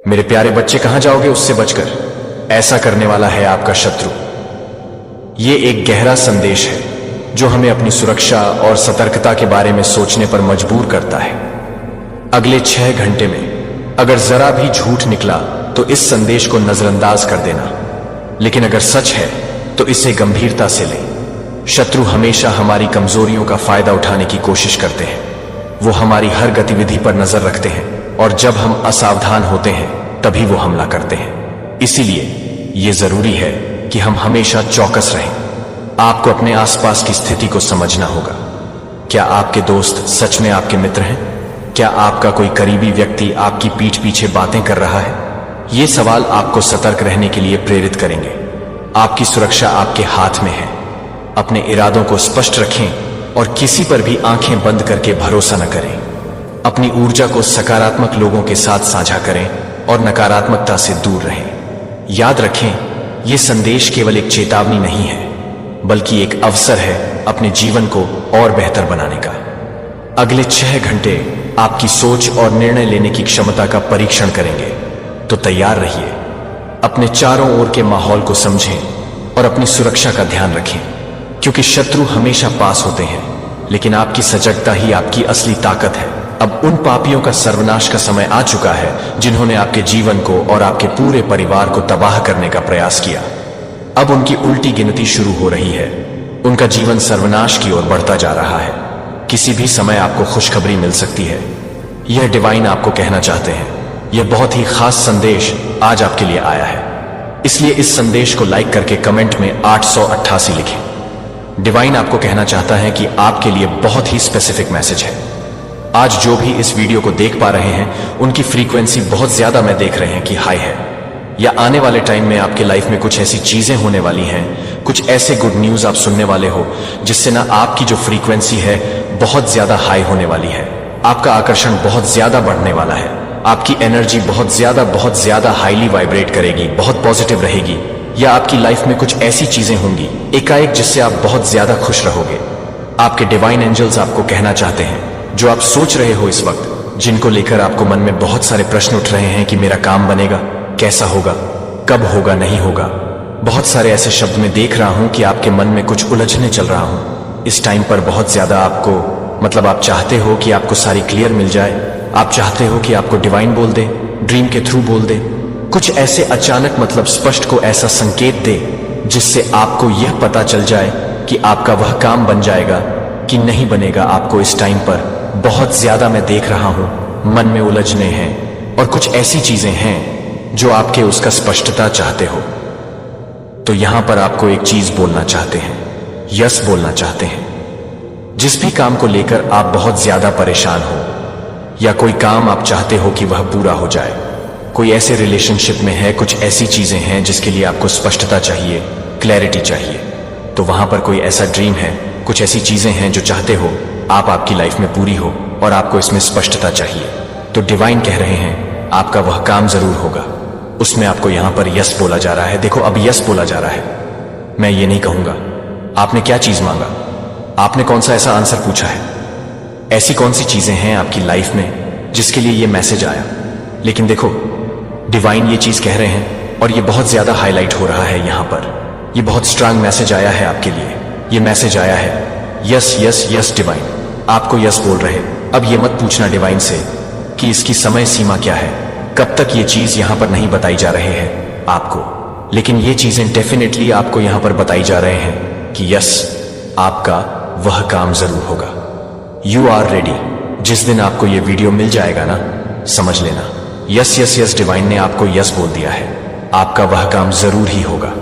मेरे प्यारे बच्चे, कहां जाओगे उससे बचकर? ऐसा करने वाला है आपका शत्रु। ये एक गहरा संदेश है जो हमें अपनी सुरक्षा और सतर्कता के बारे में सोचने पर मजबूर करता है। अगले 6 घंटे में अगर जरा भी झूठ निकला तो इस संदेश को नजरअंदाज कर देना, लेकिन अगर सच है तो इसे गंभीरता से लें। शत्रु हमेशा हमारी कमजोरियों का फायदा उठाने की कोशिश करते हैं। वो हमारी हर गतिविधि पर नजर रखते हैं और जब हम असावधान होते हैं तभी वो हमला करते हैं। इसीलिए ये जरूरी है कि हम हमेशा चौकस रहें। आपको अपने आसपास की स्थिति को समझना होगा। क्या आपके दोस्त सच में आपके मित्र हैं? क्या आपका कोई करीबी व्यक्ति आपकी पीठ पीछे बातें कर रहा है? ये सवाल आपको सतर्क रहने के लिए प्रेरित करेंगे। आपकी सुरक्षा आपके हाथ में है। अपने इरादों को स्पष्ट रखें और किसी पर भी आंखें बंद करके भरोसा न करें। अपनी ऊर्जा को सकारात्मक लोगों के साथ साझा करें और नकारात्मकता से दूर रहें। याद रखें, यह संदेश केवल एक चेतावनी नहीं है, बल्कि एक अवसर है अपने जीवन को और बेहतर बनाने का। अगले 6 घंटे आपकी सोच और निर्णय लेने की क्षमता का परीक्षण करेंगे, तो तैयार रहिए। अपने चारों ओर के माहौल को समझें और अपनी सुरक्षा का ध्यान रखें, क्योंकि शत्रु हमेशा पास होते हैं, लेकिन आपकी सजगता ही आपकी असली ताकत है। अब उन पापियों का सर्वनाश का समय आ चुका है जिन्होंने आपके जीवन को और आपके पूरे परिवार को तबाह करने का प्रयास किया। अब उनकी उल्टी गिनती शुरू हो रही है। उनका जीवन सर्वनाश की ओर बढ़ता जा रहा है। किसी भी समय आपको खुशखबरी मिल सकती है। यह डिवाइन आपको कहना चाहते हैं। यह बहुत ही खास संदेश आज आपके लिए आया है, इसलिए इस संदेश को लाइक करके कमेंट में 888 लिखें। डिवाइन आपको कहना चाहता है कि आपके लिए बहुत ही स्पेसिफिक मैसेज है। आज जो भी इस वीडियो को देख पा रहे हैं उनकी फ्रीक्वेंसी बहुत ज्यादा मैं देख रहे हैं कि हाई है, या आने वाले टाइम में आपके लाइफ में कुछ ऐसी चीजें होने वाली हैं, कुछ ऐसे गुड न्यूज आप सुनने वाले हो जिससे ना आपकी जो फ्रीक्वेंसी है बहुत ज्यादा हाई होने वाली है। आपका आकर्षण बहुत ज्यादा बढ़ने वाला है। आपकी एनर्जी बहुत ज्यादा हाईली वाइब्रेट करेगी, बहुत पॉजिटिव रहेगी, या आपकी लाइफ में कुछ ऐसी चीजें होंगी एकाएक जिससे आप बहुत ज्यादा खुश रहोगे। आपके डिवाइन एंजल्स आपको कहना चाहते हैं, जो आप सोच रहे हो इस वक्त, जिनको लेकर आपको मन में बहुत सारे प्रश्न उठ रहे हैं कि मेरा काम बनेगा, कैसा होगा, कब होगा, नहीं होगा। बहुत सारे ऐसे शब्द मैं देख रहा हूं कि आपके मन में कुछ उलझने चल रहा हूं। इस टाइम पर बहुत ज्यादा आपको आप चाहते हो कि आपको सारी क्लियर मिल जाए। आप चाहते हो कि आपको डिवाइन बोल दे, ड्रीम के थ्रू बोल दे, कुछ ऐसे अचानक स्पष्ट को ऐसा संकेत दे जिससे आपको यह पता चल जाए कि आपका वह काम बन जाएगा कि नहीं बनेगा। आपको इस टाइम पर बहुत ज्यादा मैं देख रहा हूं मन में उलझने हैं और कुछ ऐसी चीजें हैं जो आपके उसका स्पष्टता चाहते हो। तो यहां पर आपको एक चीज बोलना चाहते हैं, यस बोलना चाहते हैं। जिस भी काम को लेकर आप बहुत ज्यादा परेशान हो, या कोई काम आप चाहते हो कि वह पूरा हो जाए, कोई ऐसे रिलेशनशिप में है, कुछ ऐसी चीजें हैं जिसके लिए आपको स्पष्टता चाहिए, क्लैरिटी चाहिए, तो वहां पर कोई ऐसा ड्रीम है, कुछ ऐसी चीजें हैं जो चाहते हो आप आपकी लाइफ में पूरी हो और आपको इसमें स्पष्टता चाहिए। तो डिवाइन कह रहे हैं आपका वह काम जरूर होगा। उसमें आपको यहां पर यस बोला जा रहा है। देखो, अब यस बोला जा रहा है। मैं ये नहीं कहूंगा आपने क्या चीज मांगा, आपने कौन सा ऐसा आंसर पूछा है, ऐसी कौन सी चीजें हैं आपकी लाइफ में जिसके लिए ये मैसेज आया। लेकिन देखो, डिवाइन ये चीज कह रहे हैं और ये बहुत ज्यादा हाईलाइट हो रहा है यहां पर। ये बहुत स्ट्रांग मैसेज आया है आपके लिए। ये मैसेज आया है यस यस यस। डिवाइन आपको यस बोल रहे। अब ये मत पूछना डिवाइन से कि इसकी समय सीमा क्या है, कब तक ये चीज यहां पर नहीं बताई जा रहे हैं आपको, लेकिन ये चीजें डेफिनेटली आपको यहां पर बताई जा रहे हैं कि यस, आपका वह काम जरूर होगा। You are ready. जिस दिन आपको ये वीडियो मिल जाएगा ना, समझ लेना यस यस यस, डिवाइन ने आपको यस बोल दिया है। आपका वह काम जरूर ही होगा।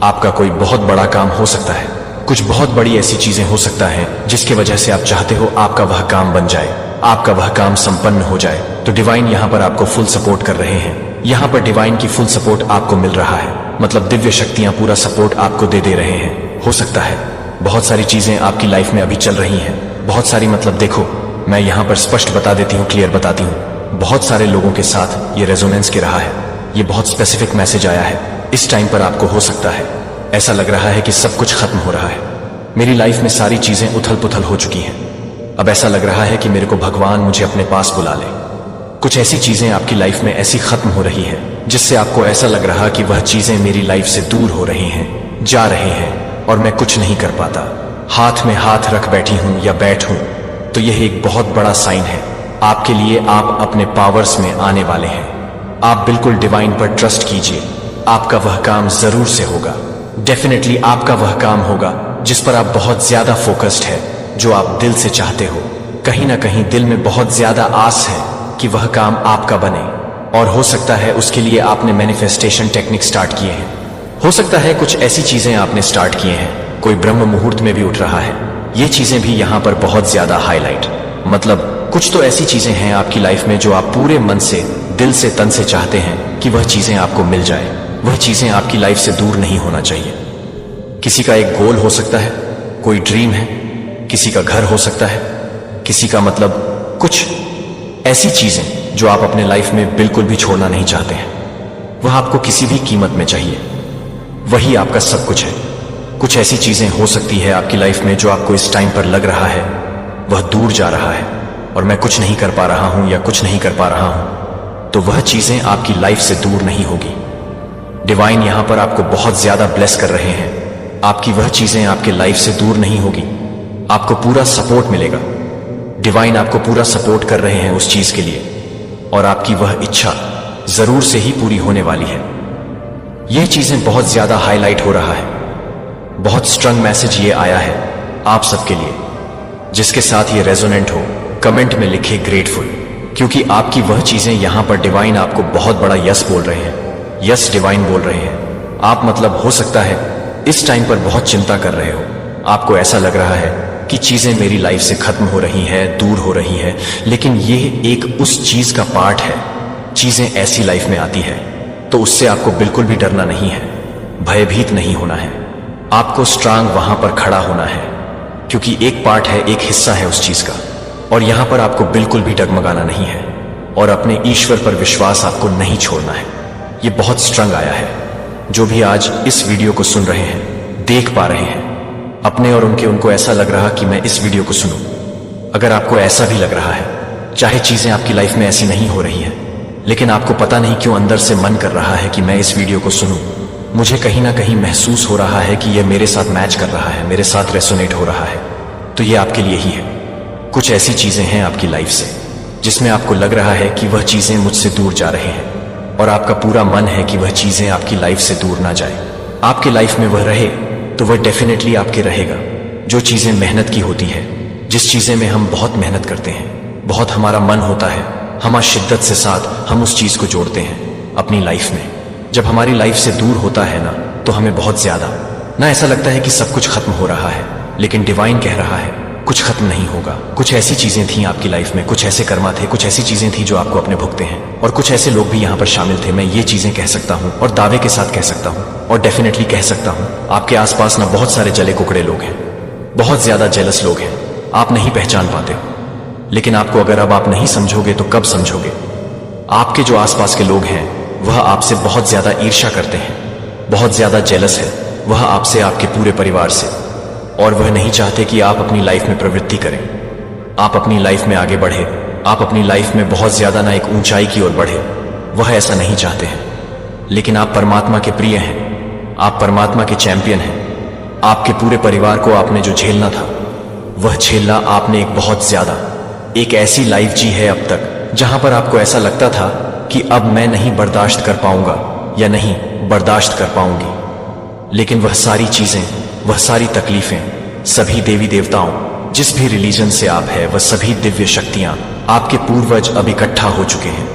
आपका कोई बहुत बड़ा काम हो सकता है, कुछ बहुत बड़ी ऐसी चीजें हो सकता है जिसके वजह से आप चाहते हो आपका वह काम बन जाए, आपका वह काम संपन्न हो जाए। तो डिवाइन यहां पर आपको फुल सपोर्ट कर रहे हैं। यहां पर डिवाइन की फुल सपोर्ट आपको मिल रहा है, दिव्य शक्तियां पूरा सपोर्ट आपको दे रहे हैं। हो सकता है बहुत सारी चीजें आपकी लाइफ में अभी चल रही हैं, बहुत सारी देखो, मैं यहां पर स्पष्ट बता देती हूं, क्लियर बताती हूं। बहुत सारे लोगों के साथ ये रेजोनेंस के रहा है। ये बहुत स्पेसिफिक मैसेज आया है। इस टाइम पर आपको हो सकता है ऐसा लग रहा है कि सब कुछ खत्म हो रहा है, मेरी लाइफ में सारी चीजें उथल पुथल हो चुकी हैं। अब ऐसा लग रहा है कि मेरे को भगवान मुझे अपने पास बुला ले। कुछ ऐसी चीजें आपकी लाइफ में ऐसी खत्म हो रही है जिससे आपको ऐसा लग रहा कि वह चीजें मेरी लाइफ से दूर हो रही हैं, जा रहे हैं और मैं कुछ नहीं कर पाता। हाथ में हाथ रख बैठी हूं या बैठ हूं तो यह एक बहुत बड़ा साइन है आपके लिए। आप अपने पावर्स में आने वाले हैं। आप बिल्कुल डिवाइन पर ट्रस्ट कीजिए। आपका वह काम जरूर से होगा। डेफिनेटली आपका वह काम होगा जिस पर आप बहुत ज्यादा फोकस्ड है, जो आप दिल से चाहते हो। कहीं ना कहीं दिल में बहुत ज्यादा आस है कि वह काम आपका बने, और हो सकता है उसके लिए आपने मैनिफेस्टेशन टेक्निक स्टार्ट किए हैं। हो सकता है कुछ ऐसी चीजें आपने स्टार्ट किए हैं। कोई ब्रह्म मुहूर्त में भी उठ रहा है। ये चीजें भी यहां पर बहुत ज्यादा हाईलाइट, मतलब कुछ तो ऐसी चीजें हैं आपकी लाइफ में जो आप पूरे मन से, दिल से, तन से चाहते हैं कि वह चीजें आपको मिल जाए। वह चीजें आपकी लाइफ से दूर नहीं होना चाहिए। किसी का एक गोल हो सकता है, कोई ड्रीम है, किसी का घर हो सकता है, किसी का मतलब कुछ ऐसी चीजें जो आप अपने लाइफ में बिल्कुल भी छोड़ना नहीं चाहते हैं। वह आपको किसी भी कीमत में चाहिए। वही आपका सब कुछ है। कुछ ऐसी चीजें हो सकती है आपकी लाइफ में जो आपको इस टाइम पर लग रहा है वह दूर जा रहा है और मैं कुछ नहीं कर पा रहा हूं या कुछ नहीं कर पा रहा हूं, तो वह चीजें आपकी लाइफ से दूर नहीं होगी। डिवाइन यहां पर आपको बहुत ज्यादा ब्लेस कर रहे हैं। आपकी वह चीजें आपके लाइफ से दूर नहीं होगी। आपको पूरा सपोर्ट मिलेगा। डिवाइन आपको पूरा सपोर्ट कर रहे हैं उस चीज के लिए, और आपकी वह इच्छा जरूर से ही पूरी होने वाली है। यह चीजें बहुत ज्यादा हाईलाइट हो रहा है। बहुत स्ट्रॉन्ग मैसेज ये आया है आप सबके लिए। जिसके साथ ये रेजोनेंट हो कमेंट में लिखे ग्रेटफुल, क्योंकि आपकी वह चीजें यहां पर डिवाइन आपको बहुत बड़ा यस बोल रहे हैं। यस डिवाइन बोल रहे हैं। आप मतलब हो सकता है इस टाइम पर बहुत चिंता कर रहे हो। आपको ऐसा लग रहा है कि चीजें मेरी लाइफ से खत्म हो रही है, दूर हो रही है, लेकिन यह एक उस चीज का पार्ट है। चीजें ऐसी लाइफ में आती है तो उससे आपको बिल्कुल भी डरना नहीं है, भयभीत नहीं होना है। आपको स्ट्रांग वहां पर खड़ा होना है, क्योंकि एक पार्ट है, एक हिस्सा है उस चीज का, और यहां पर आपको बिल्कुल भी डगमगाना नहीं है, और अपने ईश्वर पर विश्वास आपको नहीं छोड़ना है। ये बहुत स्ट्रांग आया है। जो भी आज इस वीडियो को सुन रहे हैं, देख पा रहे हैं, अपने और उनको ऐसा लग रहा कि मैं इस वीडियो को सुनूं। अगर आपको ऐसा भी लग रहा है, चाहे चीजें आपकी लाइफ में ऐसी नहीं हो रही हैं, लेकिन आपको पता नहीं क्यों अंदर से मन कर रहा है कि मैं इस वीडियो को सुनूं, मुझे कहीं ना कहीं महसूस हो रहा है कि यह मेरे साथ मैच कर रहा है, मेरे साथ रेसोनेट हो रहा है, तो यह आपके लिए ही है। कुछ ऐसी चीजें हैं आपकी लाइफ से जिसमें आपको लग रहा है कि वह चीजें मुझसे दूर जा रही हैं, और आपका पूरा मन है कि वह चीजें आपकी लाइफ से दूर ना जाए। आपकी लाइफ में वह रहे तो वह डेफिनेटली आपके रहेगा। जो चीजें मेहनत की होती है, जिस चीजें में हम बहुत मेहनत करते हैं, बहुत हमारा मन होता है, हम शिद्दत से साथ हम उस चीज को जोड़ते हैं अपनी लाइफ में। जब हमारी लाइफ से दूर होता है ना, तो हमें बहुत ज्यादा ना ऐसा लगता है कि सब कुछ खत्म हो रहा है, लेकिन डिवाइन कह रहा है कुछ खत्म नहीं होगा। कुछ ऐसी चीजें थी आपकी लाइफ में, कुछ ऐसे कर्मा थे, कुछ ऐसी चीजें थी जो आपको अपने भुगते हैं, और कुछ ऐसे लोग भी यहाँ पर शामिल थे। मैं ये चीजें कह सकता हूँ और दावे के साथ कह सकता हूँ, और डेफिनेटली कह सकता हूँ आपके आसपास ना बहुत सारे जले कुकड़े लोग हैं, बहुत ज्यादा जेलस लोग हैं। आप नहीं पहचान पाते हो, लेकिन आपको अगर अब आप नहीं समझोगे तो कब समझोगे। आपके जो आसपास के लोग हैं वह आपसे बहुत ज्यादा ईर्ष्या करते हैं, बहुत ज्यादा जेलस है वह आपसे, आपके पूरे परिवार से, और वह नहीं चाहते कि आप अपनी लाइफ में प्रवृत्ति करें, आप अपनी लाइफ में आगे बढ़े, आप अपनी लाइफ में बहुत ज्यादा ना एक ऊंचाई की ओर बढ़े। वह ऐसा नहीं चाहते हैं, लेकिन आप परमात्मा के प्रिय हैं, आप परमात्मा के चैंपियन हैं। आपके पूरे परिवार को आपने जो झेलना था वह झेलना आपने एक ऐसी लाइफ जी है अब तक जहां पर आपको ऐसा लगता था कि अब मैं नहीं बर्दाश्त कर पाऊंगा या नहीं बर्दाश्त कर पाऊंगी। लेकिन वह सारी चीजें, वह सारी तकलीफें, सभी देवी देवताओं, जिस भी रिलीजन से आप है, वह सभी दिव्य शक्तियां, आपके पूर्वज अब इकट्ठा हो चुके हैं।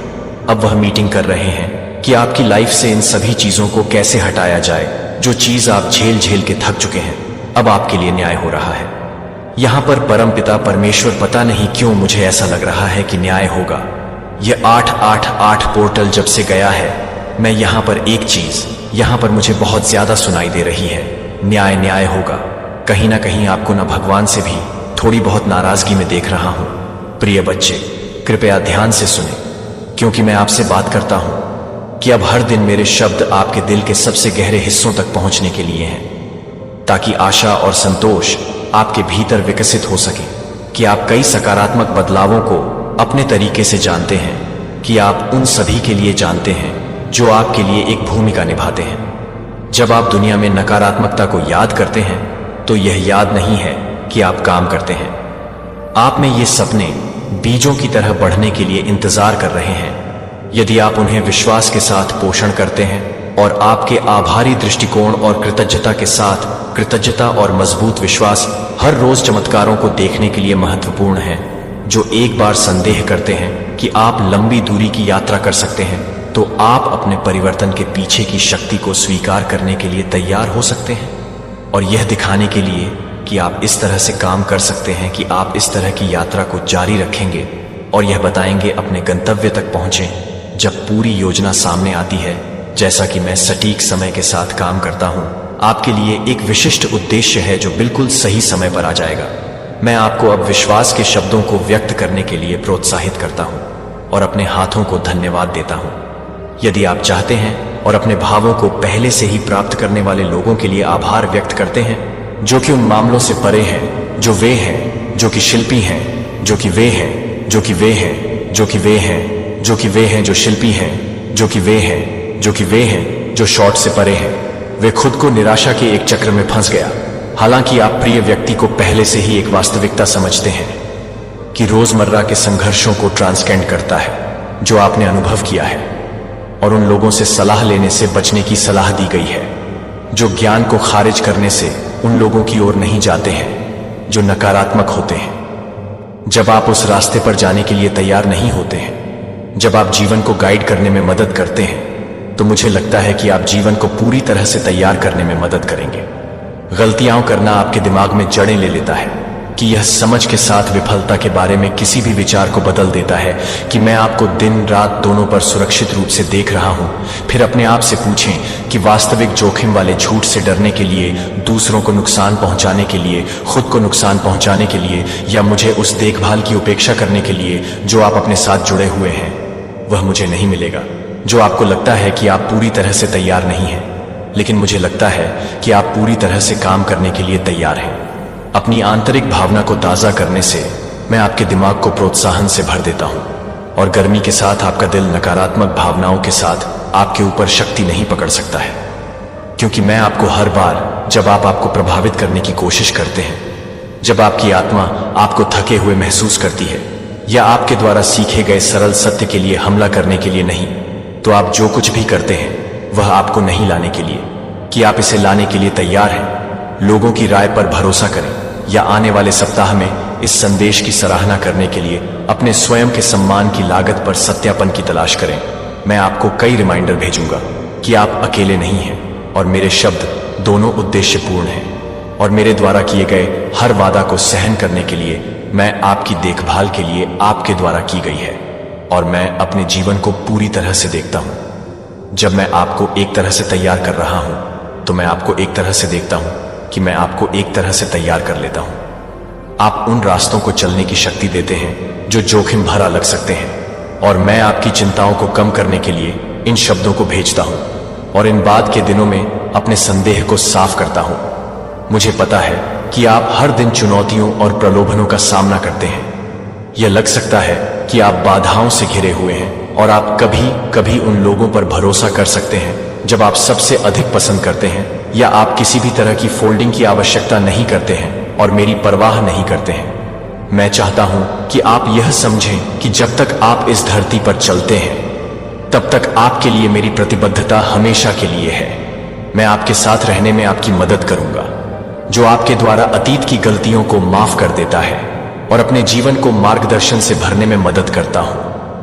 अब वह मीटिंग कर रहे हैं कि आपकी लाइफ से इन सभी चीजों को कैसे हटाया जाए। जो चीज आप झेल झेल के थक चुके हैं, अब आपके लिए न्याय हो रहा है। यहां पर परमपिता परमेश्वर, पता नहीं क्यों मुझे ऐसा लग रहा है कि न्याय होगा। यह 888 पोर्टल जब से गया है, मैं यहां पर एक चीज यहां पर मुझे बहुत ज्यादा सुनाई दे रही है, न्याय न्याय होगा। कहीं ना कहीं आपको ना भगवान से भी थोड़ी बहुत नाराजगी में देख रहा हूं। प्रिय बच्चे, कृपया ध्यान से सुने, क्योंकि मैं आपसे बात करता हूं कि अब हर दिन मेरे शब्द आपके दिल के सबसे गहरे हिस्सों तक पहुंचने के लिए हैं, ताकि आशा और संतोष आपके भीतर विकसित हो सके कि आप कई सकारात्मक बदलावों को अपने तरीके से जानते हैं, कि आप उन सभी के लिए जानते हैं जो आपके लिए एक भूमिका निभाते हैं। जब आप दुनिया में नकारात्मकता को याद करते हैं तो यह याद नहीं है कि आप काम करते हैं। आप में ये सपने बीजों की तरह बढ़ने के लिए इंतजार कर रहे हैं। यदि आप उन्हें विश्वास के साथ पोषण करते हैं और आपके आभारी दृष्टिकोण और कृतज्ञता और मजबूत विश्वास हर रोज चमत्कारों को देखने के लिए महत्वपूर्ण है। जो एक बार संदेह करते हैं कि आप लंबी दूरी की यात्रा कर सकते हैं, तो आप अपने परिवर्तन के पीछे की शक्ति को स्वीकार करने के लिए तैयार हो सकते हैं और यह दिखाने के लिए कि आप इस तरह से काम कर सकते हैं कि आप इस तरह की यात्रा को जारी रखेंगे और यह बताएंगे अपने गंतव्य तक पहुंचें जब पूरी योजना सामने आती है। जैसा कि मैं सटीक समय के साथ काम करता हूं, आपके लिए एक विशिष्ट उद्देश्य है जो बिल्कुल सही समय पर आ जाएगा। मैं आपको अब विश्वास के शब्दों को व्यक्त करने के लिए प्रोत्साहित करता हूं और अपने हाथों को धन्यवाद देता हूं। यदि आप चाहते हैं और अपने भावों को पहले से ही प्राप्त करने वाले लोगों के लिए आभार व्यक्त करते हैं जो कि उन मामलों से परे हैं, जो वे हैं, जो कि शिल्पी हैं, जो कि वे हैं, जो कि वे हैं, जो कि वे हैं, जो कि वे हैं, जो शिल्पी हैं, जो कि वे हैं, जो कि वे हैं, जो शॉर्ट से परे हैं, वे खुद को निराशा के एक चक्र में फंस गया। हालांकि आप प्रिय व्यक्ति को पहले से ही एक वास्तविकता समझते हैं कि रोजमर्रा के संघर्षों को ट्रांसकेंड करता है जो आपने अनुभव किया है, और उन लोगों से सलाह लेने से बचने की सलाह दी गई है जो ज्ञान को खारिज करने से उन लोगों की ओर नहीं जाते हैं जो नकारात्मक होते हैं। जब आप उस रास्ते पर जाने के लिए तैयार नहीं होते हैं, जब आप जीवन को गाइड करने में मदद करते हैं, तो मुझे लगता है कि आप जीवन को पूरी तरह से तैयार करने में मदद करेंगे। गलतियां करना आपके दिमाग में जड़ें ले लेता है कि यह समझ के साथ विफलता के बारे में किसी भी विचार को बदल देता है कि मैं आपको दिन रात दोनों पर सुरक्षित रूप से देख रहा हूं। फिर अपने आप से पूछें कि वास्तविक जोखिम वाले झूठ से डरने के लिए, दूसरों को नुकसान पहुंचाने के लिए, खुद को नुकसान पहुंचाने के लिए, या मुझे उस देखभाल की उपेक्षा करने के लिए जो आप अपने साथ जुड़े हुए हैं, वह मुझे नहीं मिलेगा। जो आपको लगता है कि आप पूरी तरह से तैयार नहीं हैं, लेकिन मुझे लगता है कि आप पूरी तरह से काम करने के लिए तैयार हैं। अपनी आंतरिक भावना को ताज़ा करने से मैं आपके दिमाग को प्रोत्साहन से भर देता हूं और गर्मी के साथ आपका दिल नकारात्मक भावनाओं के साथ आपके ऊपर शक्ति नहीं पकड़ सकता है, क्योंकि मैं आपको हर बार जब आप आपको प्रभावित करने की कोशिश करते हैं, जब आपकी आत्मा आपको थके हुए महसूस करती है या आपके द्वारा सीखे गए सरल सत्य के लिए हमला करने के लिए नहीं, तो आप जो कुछ भी करते हैं वह आपको नहीं लाने के लिए कि आप इसे लाने के लिए तैयार हैं। लोगों की राय पर भरोसा करें या आने वाले सप्ताह में इस संदेश की सराहना करने के लिए अपने स्वयं के सम्मान की लागत पर सत्यापन की तलाश करें। मैं आपको कई रिमाइंडर भेजूंगा कि आप अकेले नहीं हैं और मेरे शब्द दोनों उद्देश्यपूर्ण हैं, और मेरे द्वारा किए गए हर वादा को सहन करने के लिए मैं आपकी देखभाल के लिए आपके द्वारा की गई है, और मैं अपने जीवन को पूरी तरह से देखता हूं। जब मैं आपको एक तरह से तैयार कर रहा हूं, तो मैं आपको एक तरह से देखता हूं कि मैं आपको एक तरह से तैयार कर लेता हूं। आप उन रास्तों को चलने की शक्ति देते हैं जो जोखिम भरा लग सकते हैं, और मैं आपकी चिंताओं को कम करने के लिए इन शब्दों को भेजता हूं और इन बाद के दिनों में अपने संदेह को साफ करता हूं। मुझे पता है कि आप हर दिन चुनौतियों और प्रलोभनों का सामना करते हैं। यह लग सकता है कि आप बाधाओं से घिरे हुए हैं और आप कभी कभी उन लोगों पर भरोसा कर सकते हैं जब आप सबसे अधिक पसंद करते हैं, या आप किसी भी तरह की फोल्डिंग की आवश्यकता नहीं करते हैं और मेरी परवाह नहीं करते हैं। मैं चाहता हूं कि आप यह समझें कि जब तक आप इस धरती पर चलते हैं, तब तक आपके लिए मेरी प्रतिबद्धता हमेशा के लिए है। मैं आपके साथ रहने में आपकी मदद करूंगा, जो आपके द्वारा अतीत की गलतियों को माफ कर देता है और अपने जीवन को मार्गदर्शन से भरने में मदद करता हूं,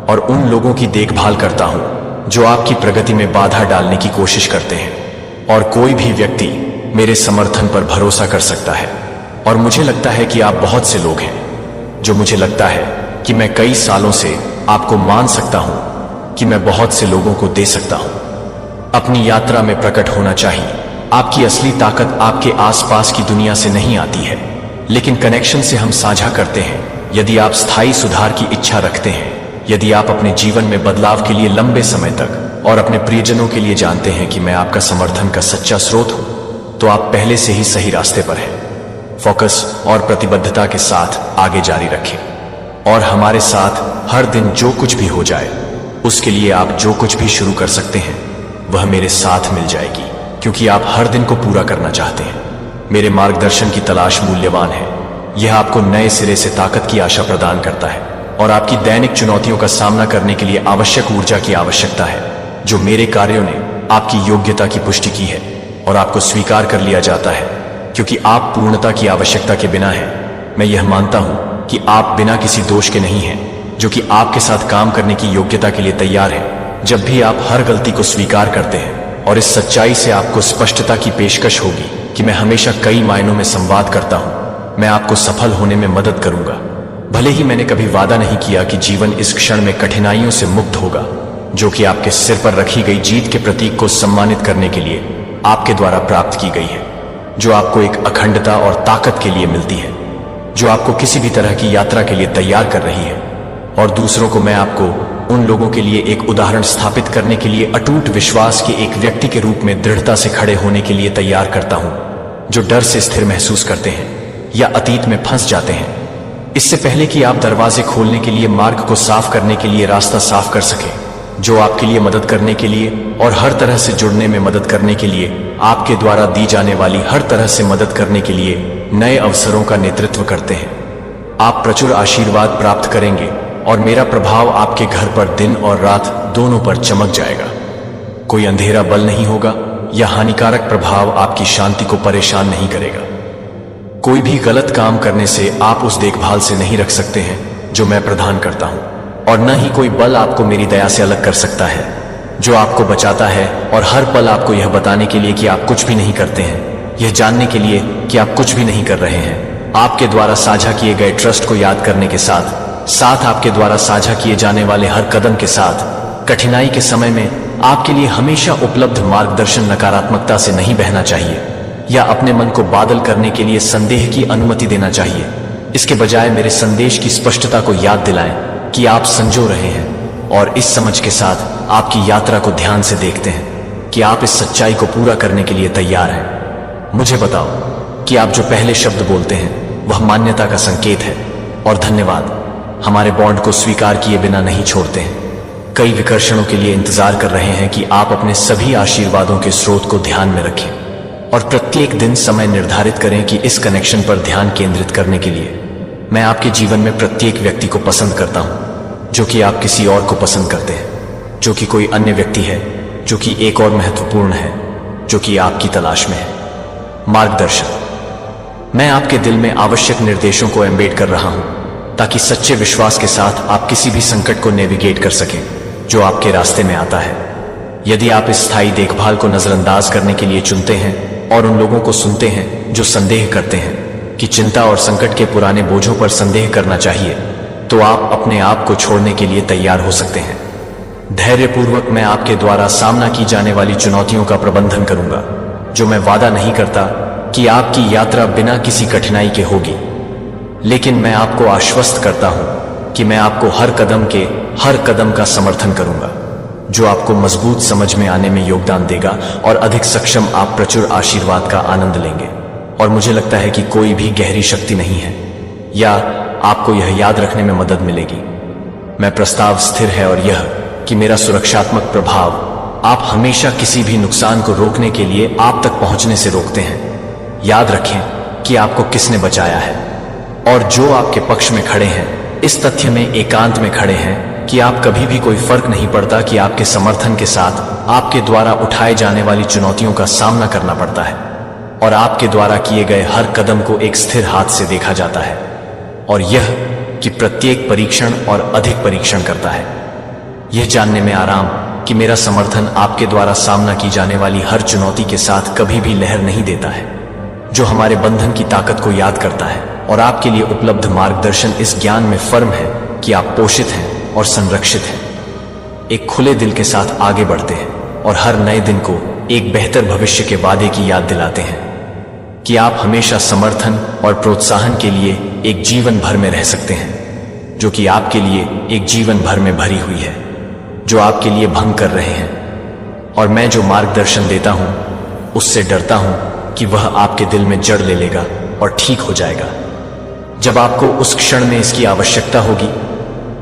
और उन लोगों की देखभाल करता हूं जो आपकी प्रगति में बाधा डालने की कोशिश करते हैं। और कोई भी व्यक्ति मेरे समर्थन पर भरोसा कर सकता है, और मुझे लगता है कि आप बहुत से लोग हैं जो मुझे लगता है कि मैं कई सालों से आपको मान सकता हूं कि मैं बहुत से लोगों को दे सकता हूं। अपनी यात्रा में प्रकट होना चाहिए। आपकी असली ताकत आपके आसपास की दुनिया से नहीं आती है, लेकिन कनेक्शन से हम साझा करते हैं। यदि आप स्थायी सुधार की इच्छा रखते हैं, यदि आप अपने जीवन में बदलाव के लिए लंबे समय तक और अपने प्रियजनों के लिए जानते हैं कि मैं आपका समर्थन का सच्चा स्रोत हूं, तो आप पहले से ही सही रास्ते पर हैं। फोकस और प्रतिबद्धता के साथ आगे जारी रखें, और हमारे साथ हर दिन जो कुछ भी हो जाए उसके लिए आप जो कुछ भी शुरू कर सकते हैं वह मेरे साथ मिल जाएगी, क्योंकि आप हर दिन को पूरा करना चाहते हैं। मेरे मार्गदर्शन की तलाश मूल्यवान है। यह आपको नए सिरे से ताकत की आशा प्रदान करता है और आपकी दैनिक चुनौतियों का सामना करने के लिए आवश्यक ऊर्जा की आवश्यकता है, जो मेरे कार्यों ने आपकी योग्यता की पुष्टि की है और आपको स्वीकार कर लिया जाता है, क्योंकि आप पूर्णता की आवश्यकता के बिना हैं। मैं यह मानता हूं कि आप बिना किसी दोष के नहीं हैं, जो कि आपके साथ काम करने की योग्यता के लिए तैयार है। जब भी आप हर गलती को स्वीकार करते हैं और इस सच्चाई से आपको स्पष्टता की पेशकश होगी कि मैं हमेशा कई मायनों में संवाद करता हूं, मैं आपको सफल होने में मदद करूंगा। भले ही मैंने कभी वादा नहीं किया कि जीवन इस क्षण में कठिनाइयों से मुक्त होगा, जो कि आपके सिर पर रखी गई जीत के प्रतीक को सम्मानित करने के लिए आपके द्वारा प्राप्त की गई है, जो आपको एक अखंडता और ताकत के लिए मिलती है, जो आपको किसी भी तरह की यात्रा के लिए तैयार कर रही है। और दूसरों को मैं आपको उन लोगों के लिए एक उदाहरण स्थापित करने के लिए अटूट विश्वास के एक व्यक्ति के रूप में दृढ़ता से खड़े होने के लिए तैयार करता हूं, जो डर से स्थिर महसूस करते हैं या अतीत में फंस जाते हैं। इससे पहले कि आप दरवाजे खोलने के लिए, मार्ग को साफ करने के लिए रास्ता साफ कर सकें, जो आपके लिए मदद करने के लिए और हर तरह से जुड़ने में मदद करने के लिए, आपके द्वारा दी जाने वाली हर तरह से मदद करने के लिए नए अवसरों का नेतृत्व करते हैं। आप प्रचुर आशीर्वाद प्राप्त करेंगे और मेरा प्रभाव आपके घर पर दिन और रात दोनों पर चमक जाएगा। कोई अंधेरा बल नहीं होगा या हानिकारक प्रभाव आपकी शांति को परेशान नहीं करेगा। कोई भी गलत काम करने से आप उस देखभाल से नहीं रख सकते हैं जो मैं प्रदान करता हूं, और न ही कोई बल आपको मेरी दया से अलग कर सकता है, जो आपको बचाता है और हर पल आपको यह बताने के लिए कि आप कुछ भी नहीं करते हैं, यह जानने के लिए कि आप कुछ भी नहीं कर रहे हैं। आपके द्वारा साझा किए गए ट्रस्ट को याद करने के साथ साथ आपके द्वारा साझा किए जाने वाले हर कदम के साथ कठिनाई के समय में आपके लिए हमेशा उपलब्ध मार्गदर्शन नकारात्मकता से नहीं बहना चाहिए या अपने मन को बादल करने के लिए संदेह की अनुमति देना चाहिए। इसके बजाय मेरे संदेश की स्पष्टता को याद दिलाएं कि आप संजो रहे हैं और इस समझ के साथ आपकी यात्रा को ध्यान से देखते हैं कि आप इस सच्चाई को पूरा करने के लिए तैयार हैं। मुझे बताओ कि आप जो पहले शब्द बोलते हैं वह मान्यता का संकेत है, और धन्यवाद हमारे बॉन्ड को स्वीकार किए बिना नहीं छोड़ते हैं। कई विकर्षणों के लिए इंतजार कर रहे हैं कि आप अपने सभी आशीर्वादों के स्रोत को ध्यान में रखें और प्रत्येक दिन समय निर्धारित करें कि इस कनेक्शन पर ध्यान केंद्रित करने के लिए मैं आपके जीवन में प्रत्येक व्यक्ति को पसंद करता हूं, जो कि आप किसी और को पसंद करते हैं, जो कि कोई अन्य व्यक्ति है, जो कि एक और महत्वपूर्ण है, जो कि आपकी तलाश में है। मार्गदर्शन। मैं आपके दिल में आवश्यक निर्देशों को एम्बेड कर रहा हूं ताकि सच्चे विश्वास के साथ आप किसी भी संकट को नेविगेट कर सकें जो आपके रास्ते में आता है। यदि आप इस स्थायी देखभाल को नजरअंदाज करने के लिए चुनते हैं और उन लोगों को सुनते हैं जो संदेह करते हैं कि चिंता और संकट के पुराने बोझों पर संदेह करना चाहिए, तो आप अपने आप को छोड़ने के लिए तैयार हो सकते हैं। धैर्यपूर्वक मैं आपके द्वारा सामना की जाने वाली चुनौतियों का प्रबंधन करूंगा, जो मैं वादा नहीं करता कि आपकी यात्रा बिना किसी कठिनाई के होगी, लेकिन मैं आपको आश्वस्त करता हूं कि मैं आपको हर कदम का समर्थन करूंगा, जो आपको मजबूत समझ में आने में योगदान देगा और अधिक सक्षम आप प्रचुर आशीर्वाद का आनंद लेंगे। और मुझे लगता है कि कोई भी गहरी शक्ति नहीं है या आपको यह याद रखने में मदद मिलेगी। मैं प्रस्ताव स्थिर है और यह कि मेरा सुरक्षात्मक प्रभाव आप हमेशा किसी भी नुकसान को रोकने के लिए आप तक पहुंचने से रोकते हैं। याद रखें कि आपको किसने बचाया है और जो आपके पक्ष में खड़े हैं इस तथ्य में एकांत में खड़े हैं कि आप कभी भी कोई फर्क नहीं पड़ता कि आपके समर्थन के साथ आपके द्वारा उठाए जाने वाली चुनौतियों का सामना करना पड़ता है, और आपके द्वारा किए गए हर कदम को एक स्थिर हाथ से देखा जाता है, और यह कि प्रत्येक परीक्षण और अधिक परीक्षण करता है। यह जानने में आराम कि मेरा समर्थन आपके द्वारा सामना की जाने वाली हर चुनौती के साथ कभी भी लहर नहीं देता है, जो हमारे बंधन की ताकत को याद करता है। और आपके लिए उपलब्ध मार्गदर्शन इस ज्ञान में फर्म है कि आप पोषित हैं और संरक्षित हैं। एक खुले दिल के साथ आगे बढ़ते हैं और हर नए दिन को एक बेहतर भविष्य के वादे की याद दिलाते हैं कि आप हमेशा समर्थन और प्रोत्साहन के लिए एक जीवन भर में रह सकते हैं, जो कि आपके लिए एक जीवन भर में भरी हुई है, जो आपके लिए भंग कर रहे हैं। और मैं जो मार्गदर्शन देता हूं उससे डरता हूं कि वह आपके दिल में जड़ ले लेगा और ठीक हो जाएगा जब आपको उस क्षण में इसकी आवश्यकता होगी।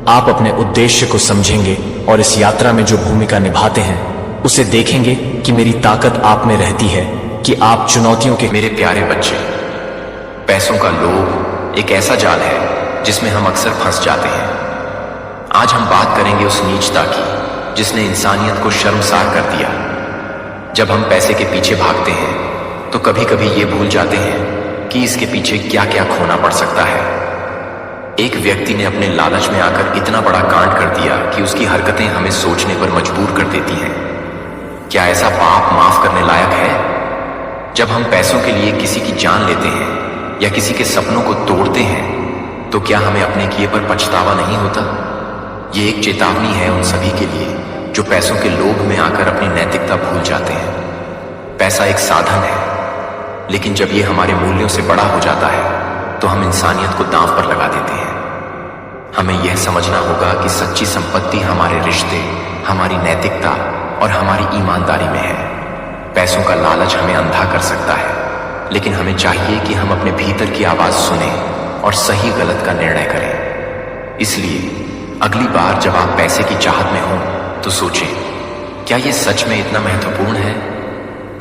आप अपने उद्देश्य को समझेंगे और इस यात्रा में जो भूमिका निभाते हैं उसे देखेंगे कि मेरी ताकत आप में रहती है कि आप चुनौतियों के। मेरे प्यारे बच्चे, पैसों का लोभ एक ऐसा जाल है जिसमें हम अक्सर फंस जाते हैं। आज हम बात करेंगे उस नीचता की जिसने इंसानियत को शर्मसार कर दिया। जब हम पैसे के पीछे भागते हैं तो कभी कभी ये भूल जाते हैं कि इसके पीछे क्या क्या खोना पड़ सकता है। एक व्यक्ति ने अपने लालच में आकर इतना बड़ा कांड कर दिया कि उसकी हरकतें हमें सोचने पर मजबूर कर देती हैं। क्या ऐसा पाप माफ करने लायक है? जब हम पैसों के लिए किसी की जान लेते हैं या किसी के सपनों को तोड़ते हैं तो क्या हमें अपने किए पर पछतावा नहीं होता? ये एक चेतावनी है उन सभी के लिए जो पैसों के लोभ में आकर अपनी नैतिकता भूल जाते हैं। पैसा एक साधन है, लेकिन जब ये हमारे मूल्यों से बड़ा हो जाता है तो हम इंसानियत को दांव पर लगा देते हैं। हमें यह समझना होगा कि सच्ची संपत्ति हमारे रिश्ते, हमारी नैतिकता और हमारी ईमानदारी में है। पैसों का लालच हमें अंधा कर सकता है, लेकिन हमें चाहिए कि हम अपने भीतर की आवाज सुने और सही गलत का निर्णय करें। इसलिए अगली बार जब आप पैसे की चाहत में हों तो सोचें, क्या यह सच में इतना महत्वपूर्ण है?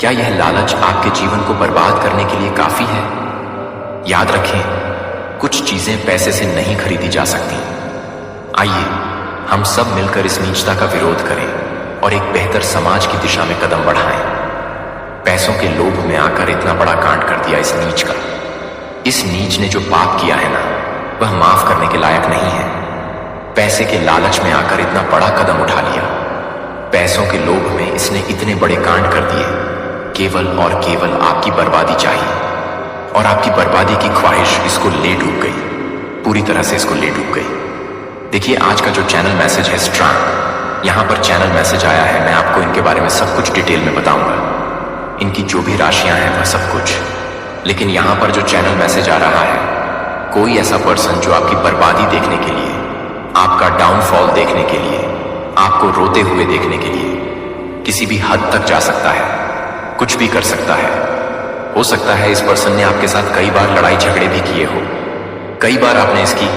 क्या यह लालच आपके जीवन को बर्बाद करने के लिए काफी है? याद रखें, कुछ चीजें पैसे से नहीं खरीदी जा सकती। आइए हम सब मिलकर इस नीचता का विरोध करें और एक बेहतर समाज की दिशा में कदम बढ़ाएं। पैसों के लोभ में आकर इतना बड़ा कांड कर दिया इस नीच का। इस नीच ने जो पाप किया है ना, वह माफ करने के लायक नहीं है। पैसे के लालच में आकर इतना बड़ा कदम उठा लिया। पैसों के लोभ में इसने इतने बड़े कांड कर दिए। केवल और केवल आपकी बर्बादी चाहिए और आपकी बर्बादी की ख्वाहिश इसको ले डूब गई, पूरी तरह से इसको ले डूब गई। देखिए, आज का जो चैनल मैसेज है स्ट्रांग, यहां पर चैनल मैसेज आया है। मैं आपको इनके बारे में सब कुछ डिटेल में बताऊंगा, इनकी जो भी राशियां हैं वह सब कुछ। लेकिन यहां पर जो चैनल मैसेज आ रहा है, कोई ऐसा पर्सन जो आपकी बर्बादी देखने के लिए, आपका डाउनफॉल देखने के लिए, आपको रोते हुए देखने के लिए किसी भी हद तक जा सकता है, कुछ भी कर सकता है। हो सकता है इस पर्सन ने आपके साथ कई बार लड़ाई झगड़े भी किए हो। कई बार आपने इसकी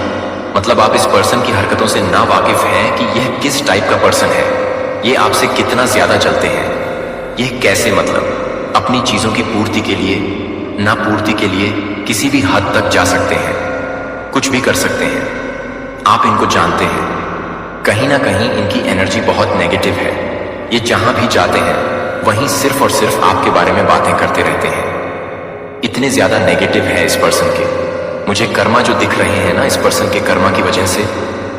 मतलब आप इस पर्सन की हरकतों से ना वाकिफ हैं कि यह किस टाइप का पर्सन है, ये आपसे कितना ज्यादा चलते हैं, यह कैसे मतलब अपनी चीजों की पूर्ति के लिए, ना पूर्ति के लिए किसी भी हद तक जा सकते हैं, कुछ भी कर सकते हैं। आप इनको जानते हैं, कहीं ना कहीं इनकी एनर्जी बहुत नेगेटिव है। ये जहां भी जाते हैं वहीं सिर्फ और सिर्फ आपके बारे में बातें करते रहते हैं। इतने ज्यादा नेगेटिव है इस पर्सन के। मुझे कर्मा जो दिख रहे हैं ना, इस पर्सन के कर्मा की वजह से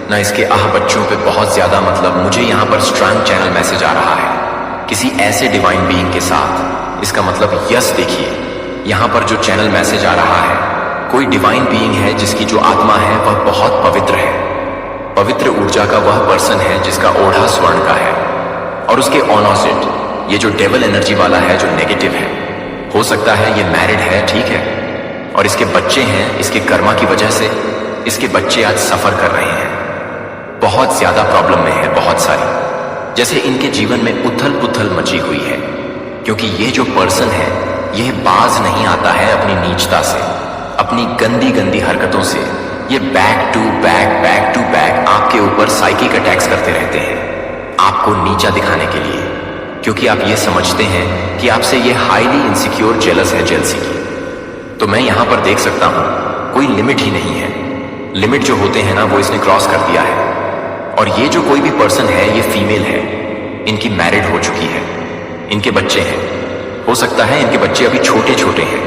ना, इसके बच्चों पे बहुत ज्यादा मतलब मुझे यहां पर स्ट्रांग चैनल मैसेज आ रहा है किसी ऐसे डिवाइन बीइंग के साथ। इसका मतलब यस, देखिए यहां पर जो चैनल मैसेज आ रहा है, कोई डिवाइन बीइंग है जिसकी जो आत्मा है वह बहुत पवित्र है। पवित्र ऊर्जा का वह पर्सन है जिसका ओढ़ा स्वर्ण का है, और उसके ऑपोजिट ये जो डेविल एनर्जी वाला है जो नेगेटिव है, हो सकता है ये मैरिड है, ठीक है, और इसके बच्चे हैं। इसके कर्मा की वजह से इसके बच्चे आज सफर कर रहे हैं, बहुत ज्यादा प्रॉब्लम में है, बहुत सारी। जैसे इनके जीवन में उथल पुथल मची हुई है, क्योंकि ये जो पर्सन है यह बाज नहीं आता है अपनी नीचता से, अपनी गंदी गंदी हरकतों से। ये बैक टू बैक आपके ऊपर साइकिक अटैक्स करते रहते हैं, आपको नीचा दिखाने के लिए, क्योंकि आप ये समझते हैं कि आपसे ये हाईली इनसिक्योर जेलस है, जेलसी की। तो मैं यहां पर देख सकता हूं कोई लिमिट ही नहीं है। लिमिट जो होते हैं ना, वो इसने क्रॉस कर दिया है। और ये जो कोई भी पर्सन है ये फीमेल है, इनकी मैरिड हो चुकी है, इनके बच्चे हैं। हो सकता है इनके बच्चे अभी छोटे छोटे हैं,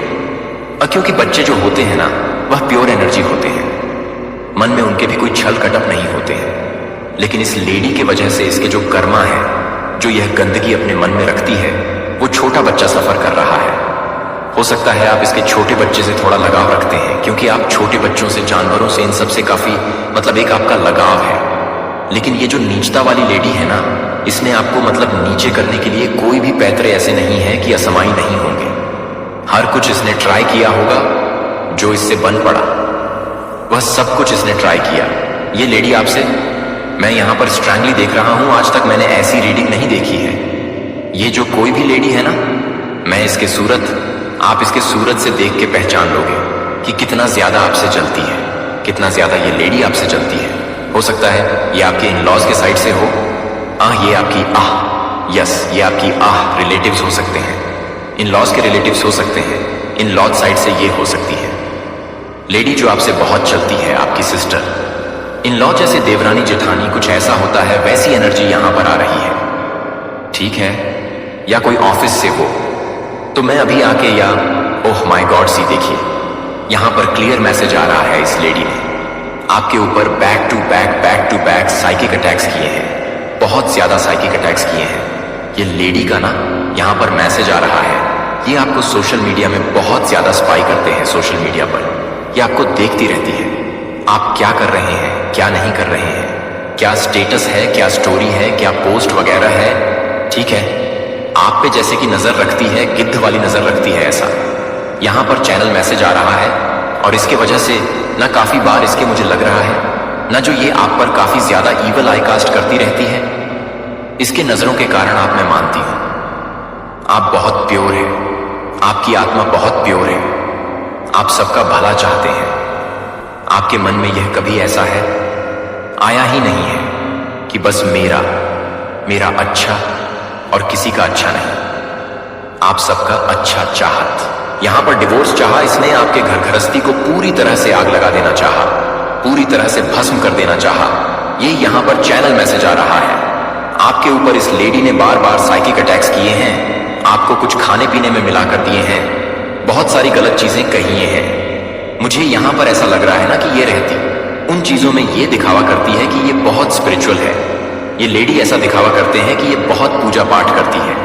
और क्योंकि बच्चे जो होते हैं ना वह प्योर एनर्जी होते हैं, मन में उनके भी कोई छल कपट नहीं होते हैं। लेकिन इस लेडी के वजह से इसके जो कर्मा है, जो यह गंदगी अपने मन में रखती है, वो छोटा बच्चा सफर कर रहा है। हो सकता है आप इसके छोटे बच्चे से थोड़ा लगाव रखते हैं, क्योंकि आप छोटे बच्चों से, जानवरों से, इन सब से काफी मतलब एक आपका लगाव है। लेकिन ये जो नीचता वाली लेडी है ना, इसने आपको मतलब नीचे करने के लिए कोई भी पैतरे ऐसे नहीं है कि असमाई नहीं होंगे। हर कुछ इसने ट्राई किया होगा, जो इससे बन पड़ा वह सब कुछ इसने ट्राई किया। ये लेडी आपसे, मैं यहां पर स्ट्रांगली देख रहा हूं, आज तक मैंने ऐसी रीडिंग नहीं देखी है। ये जो कोई भी लेडी है ना, मैं इसके सूरत, आप इसके सूरत से देख के पहचान लोगे कि कितना ज्यादा आपसे जलती है, कितना ज्यादा ये लेडी आपसे जलती है। हो सकता है ये आपके इन लॉज के साइड से हो। ये आपकी यस, ये आपकी रिलेटिव्स हो सकते हैं, इन लॉज के रिलेटिव्स हो सकते हैं, इन लॉज साइड से ये हो सकती है। लेडी जो आपसे बहुत चलती है, आपकी सिस्टर। इन लॉ जैसे देवरानी जेठानी कुछ ऐसा होता है, वैसी एनर्जी यहां पर आ रही है, ठीक है। या कोई ऑफिस से हो तो मैं अभी आके या ओह माय गॉड सी देखिए, यहां पर क्लियर मैसेज आ रहा है, इस लेडी ने आपके ऊपर back to back psychic attacks किए हैं, बहुत ज्यादा साइकिक अटैक्स किए हैं। ये लेडी का ना यहां पर मैसेज आ रहा है, ये आपको सोशल मीडिया में बहुत ज्यादा स्पाई करते हैं। सोशल मीडिया पर ये आपको देखती रहती है, आप क्या कर रहे हैं, क्या नहीं कर रहे हैं, क्या स्टेटस है, क्या स्टोरी है, क्या पोस्ट वगैरह है, ठीक है। आप पे जैसे कि नजर रखती है, गिद्ध वाली नजर रखती है, ऐसा यहां पर चैनल मैसेज आ रहा है। और इसके वजह से ना काफी बार इसके मुझे लग रहा है ना जो ये आप पर काफी ज्यादा ईवल आई कास्ट करती रहती है, इसके नजरों के कारण आप मैं मानती हूं आप बहुत प्योर है, आपकी आत्मा बहुत प्योर है, आप सबका भला चाहते हैं। आपके मन में यह कभी ऐसा है आया ही नहीं है कि बस मेरा अच्छा और किसी का अच्छा नहीं, आप सबका अच्छा चाहत। यहां पर डिवोर्स चाहा इसने, आपके घर गृहस्थी को पूरी तरह से आग लगा देना चाहा, पूरी तरह से भस्म कर देना चाहा। ये यहां पर चैनल मैसेज आ रहा है। आपके ऊपर इस लेडी ने बार बार साइकिक अटैक्स किए हैं, आपको कुछ खाने पीने में मिलाकर दिए हैं, बहुत सारी गलत चीजें कही हैं। मुझे यहां पर ऐसा लग रहा है ना कि ये रहती उन चीजों में ये दिखावा करती है कि ये बहुत स्पिरिचुअल है। ये लेडी ऐसा दिखावा करते हैं कि ये बहुत पूजा पाठ करती है।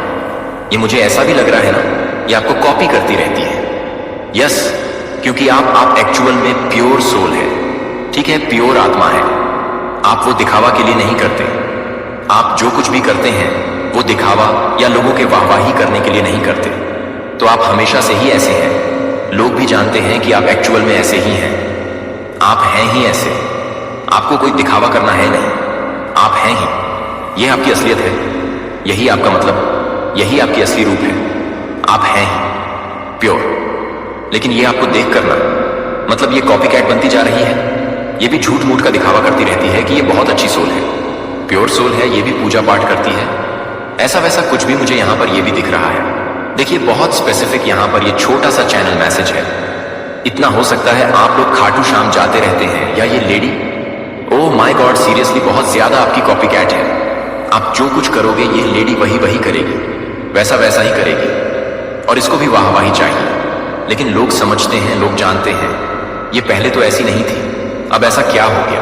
ये मुझे ऐसा भी लग रहा है ना ये आपको कॉपी करती रहती है। यस, क्योंकि आप एक्चुअल में प्योर सोल है, ठीक है, प्योर आत्मा है। आप वो दिखावा के लिए नहीं करते, आप जो कुछ भी करते हैं वो दिखावा या लोगों के वाहवाही करने के लिए नहीं करते। तो आप हमेशा से ही ऐसे हैं, लोग भी जानते हैं कि आप एक्चुअल में ऐसे ही हैं, आप हैं ही ऐसे, आपको कोई दिखावा करना है नहीं, आप हैं ही, यह आपकी असलियत है, यही आपका मतलब, यही आपकी असली रूप है, आप हैं ही प्योर। लेकिन ये आपको देख करना मतलब ये कॉपी कैट बनती जा रही है, ये भी झूठ मूठ का दिखावा करती रहती है कि ये बहुत अच्छी सोल है, प्योर सोल है, ये भी पूजा पाठ करती है, ऐसा वैसा कुछ भी मुझे यहां पर ये भी दिख रहा है। देखिए बहुत स्पेसिफिक यहां पर ये छोटा सा चैनल मैसेज है। इतना हो सकता है आप लोग खाटू श्याम जाते रहते हैं, या ये lady, oh my God seriously बहुत ज्यादा आपकी कॉपी कैट है। आप जो कुछ करोगे ये लेडी वही करेगी, वैसा वैसा ही करेगी, और इसको भी वाहवाही चाहिए। लेकिन लोग समझते हैं, लोग जानते हैं ये पहले तो ऐसी नहीं थी, अब ऐसा क्या हो गया।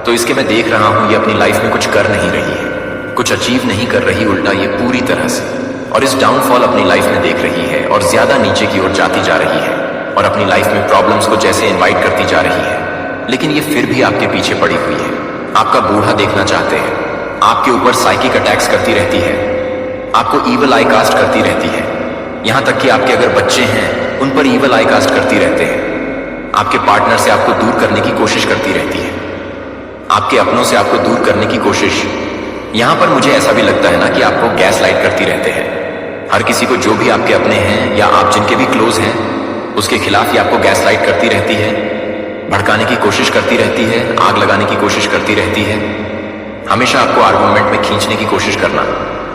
तो इसके मैं देख रहा हूं ये अपनी लाइफ में कुछ कर नहीं रही है, कुछ अचीव नहीं कर रही, उल्टा ये पूरी तरह से और इस डाउनफॉल अपनी लाइफ में देख रही है और ज्यादा नीचे की ओर जाती जा रही है और अपनी लाइफ में प्रॉब्लम्स को जैसे इनवाइट करती जा रही है। लेकिन ये फिर भी आपके पीछे पड़ी हुई है, आपका बूढ़ा देखना चाहते हैं, आपके ऊपर साइकिक अटैक्स करती रहती है, आपको ईवल आई कास्ट करती रहती है, यहां तक कि आपके अगर बच्चे हैं उन पर ईवल आई कास्ट करती रहते हैं, आपके पार्टनर से आपको दूर करने की कोशिश करती रहती है, आपके अपनों से आपको दूर करने की कोशिश। यहां पर मुझे ऐसा भी लगता है ना कि आपको गैस लाइट करती रहते हैं। हर किसी को जो भी आपके अपने हैं या आप जिनके भी क्लोज हैं उसके खिलाफ ही आपको गैस लाइट करती रहती है, भड़काने की कोशिश करती रहती है, आग लगाने की कोशिश करती रहती है, हमेशा आपको आर्गुमेंट में खींचने की कोशिश करना।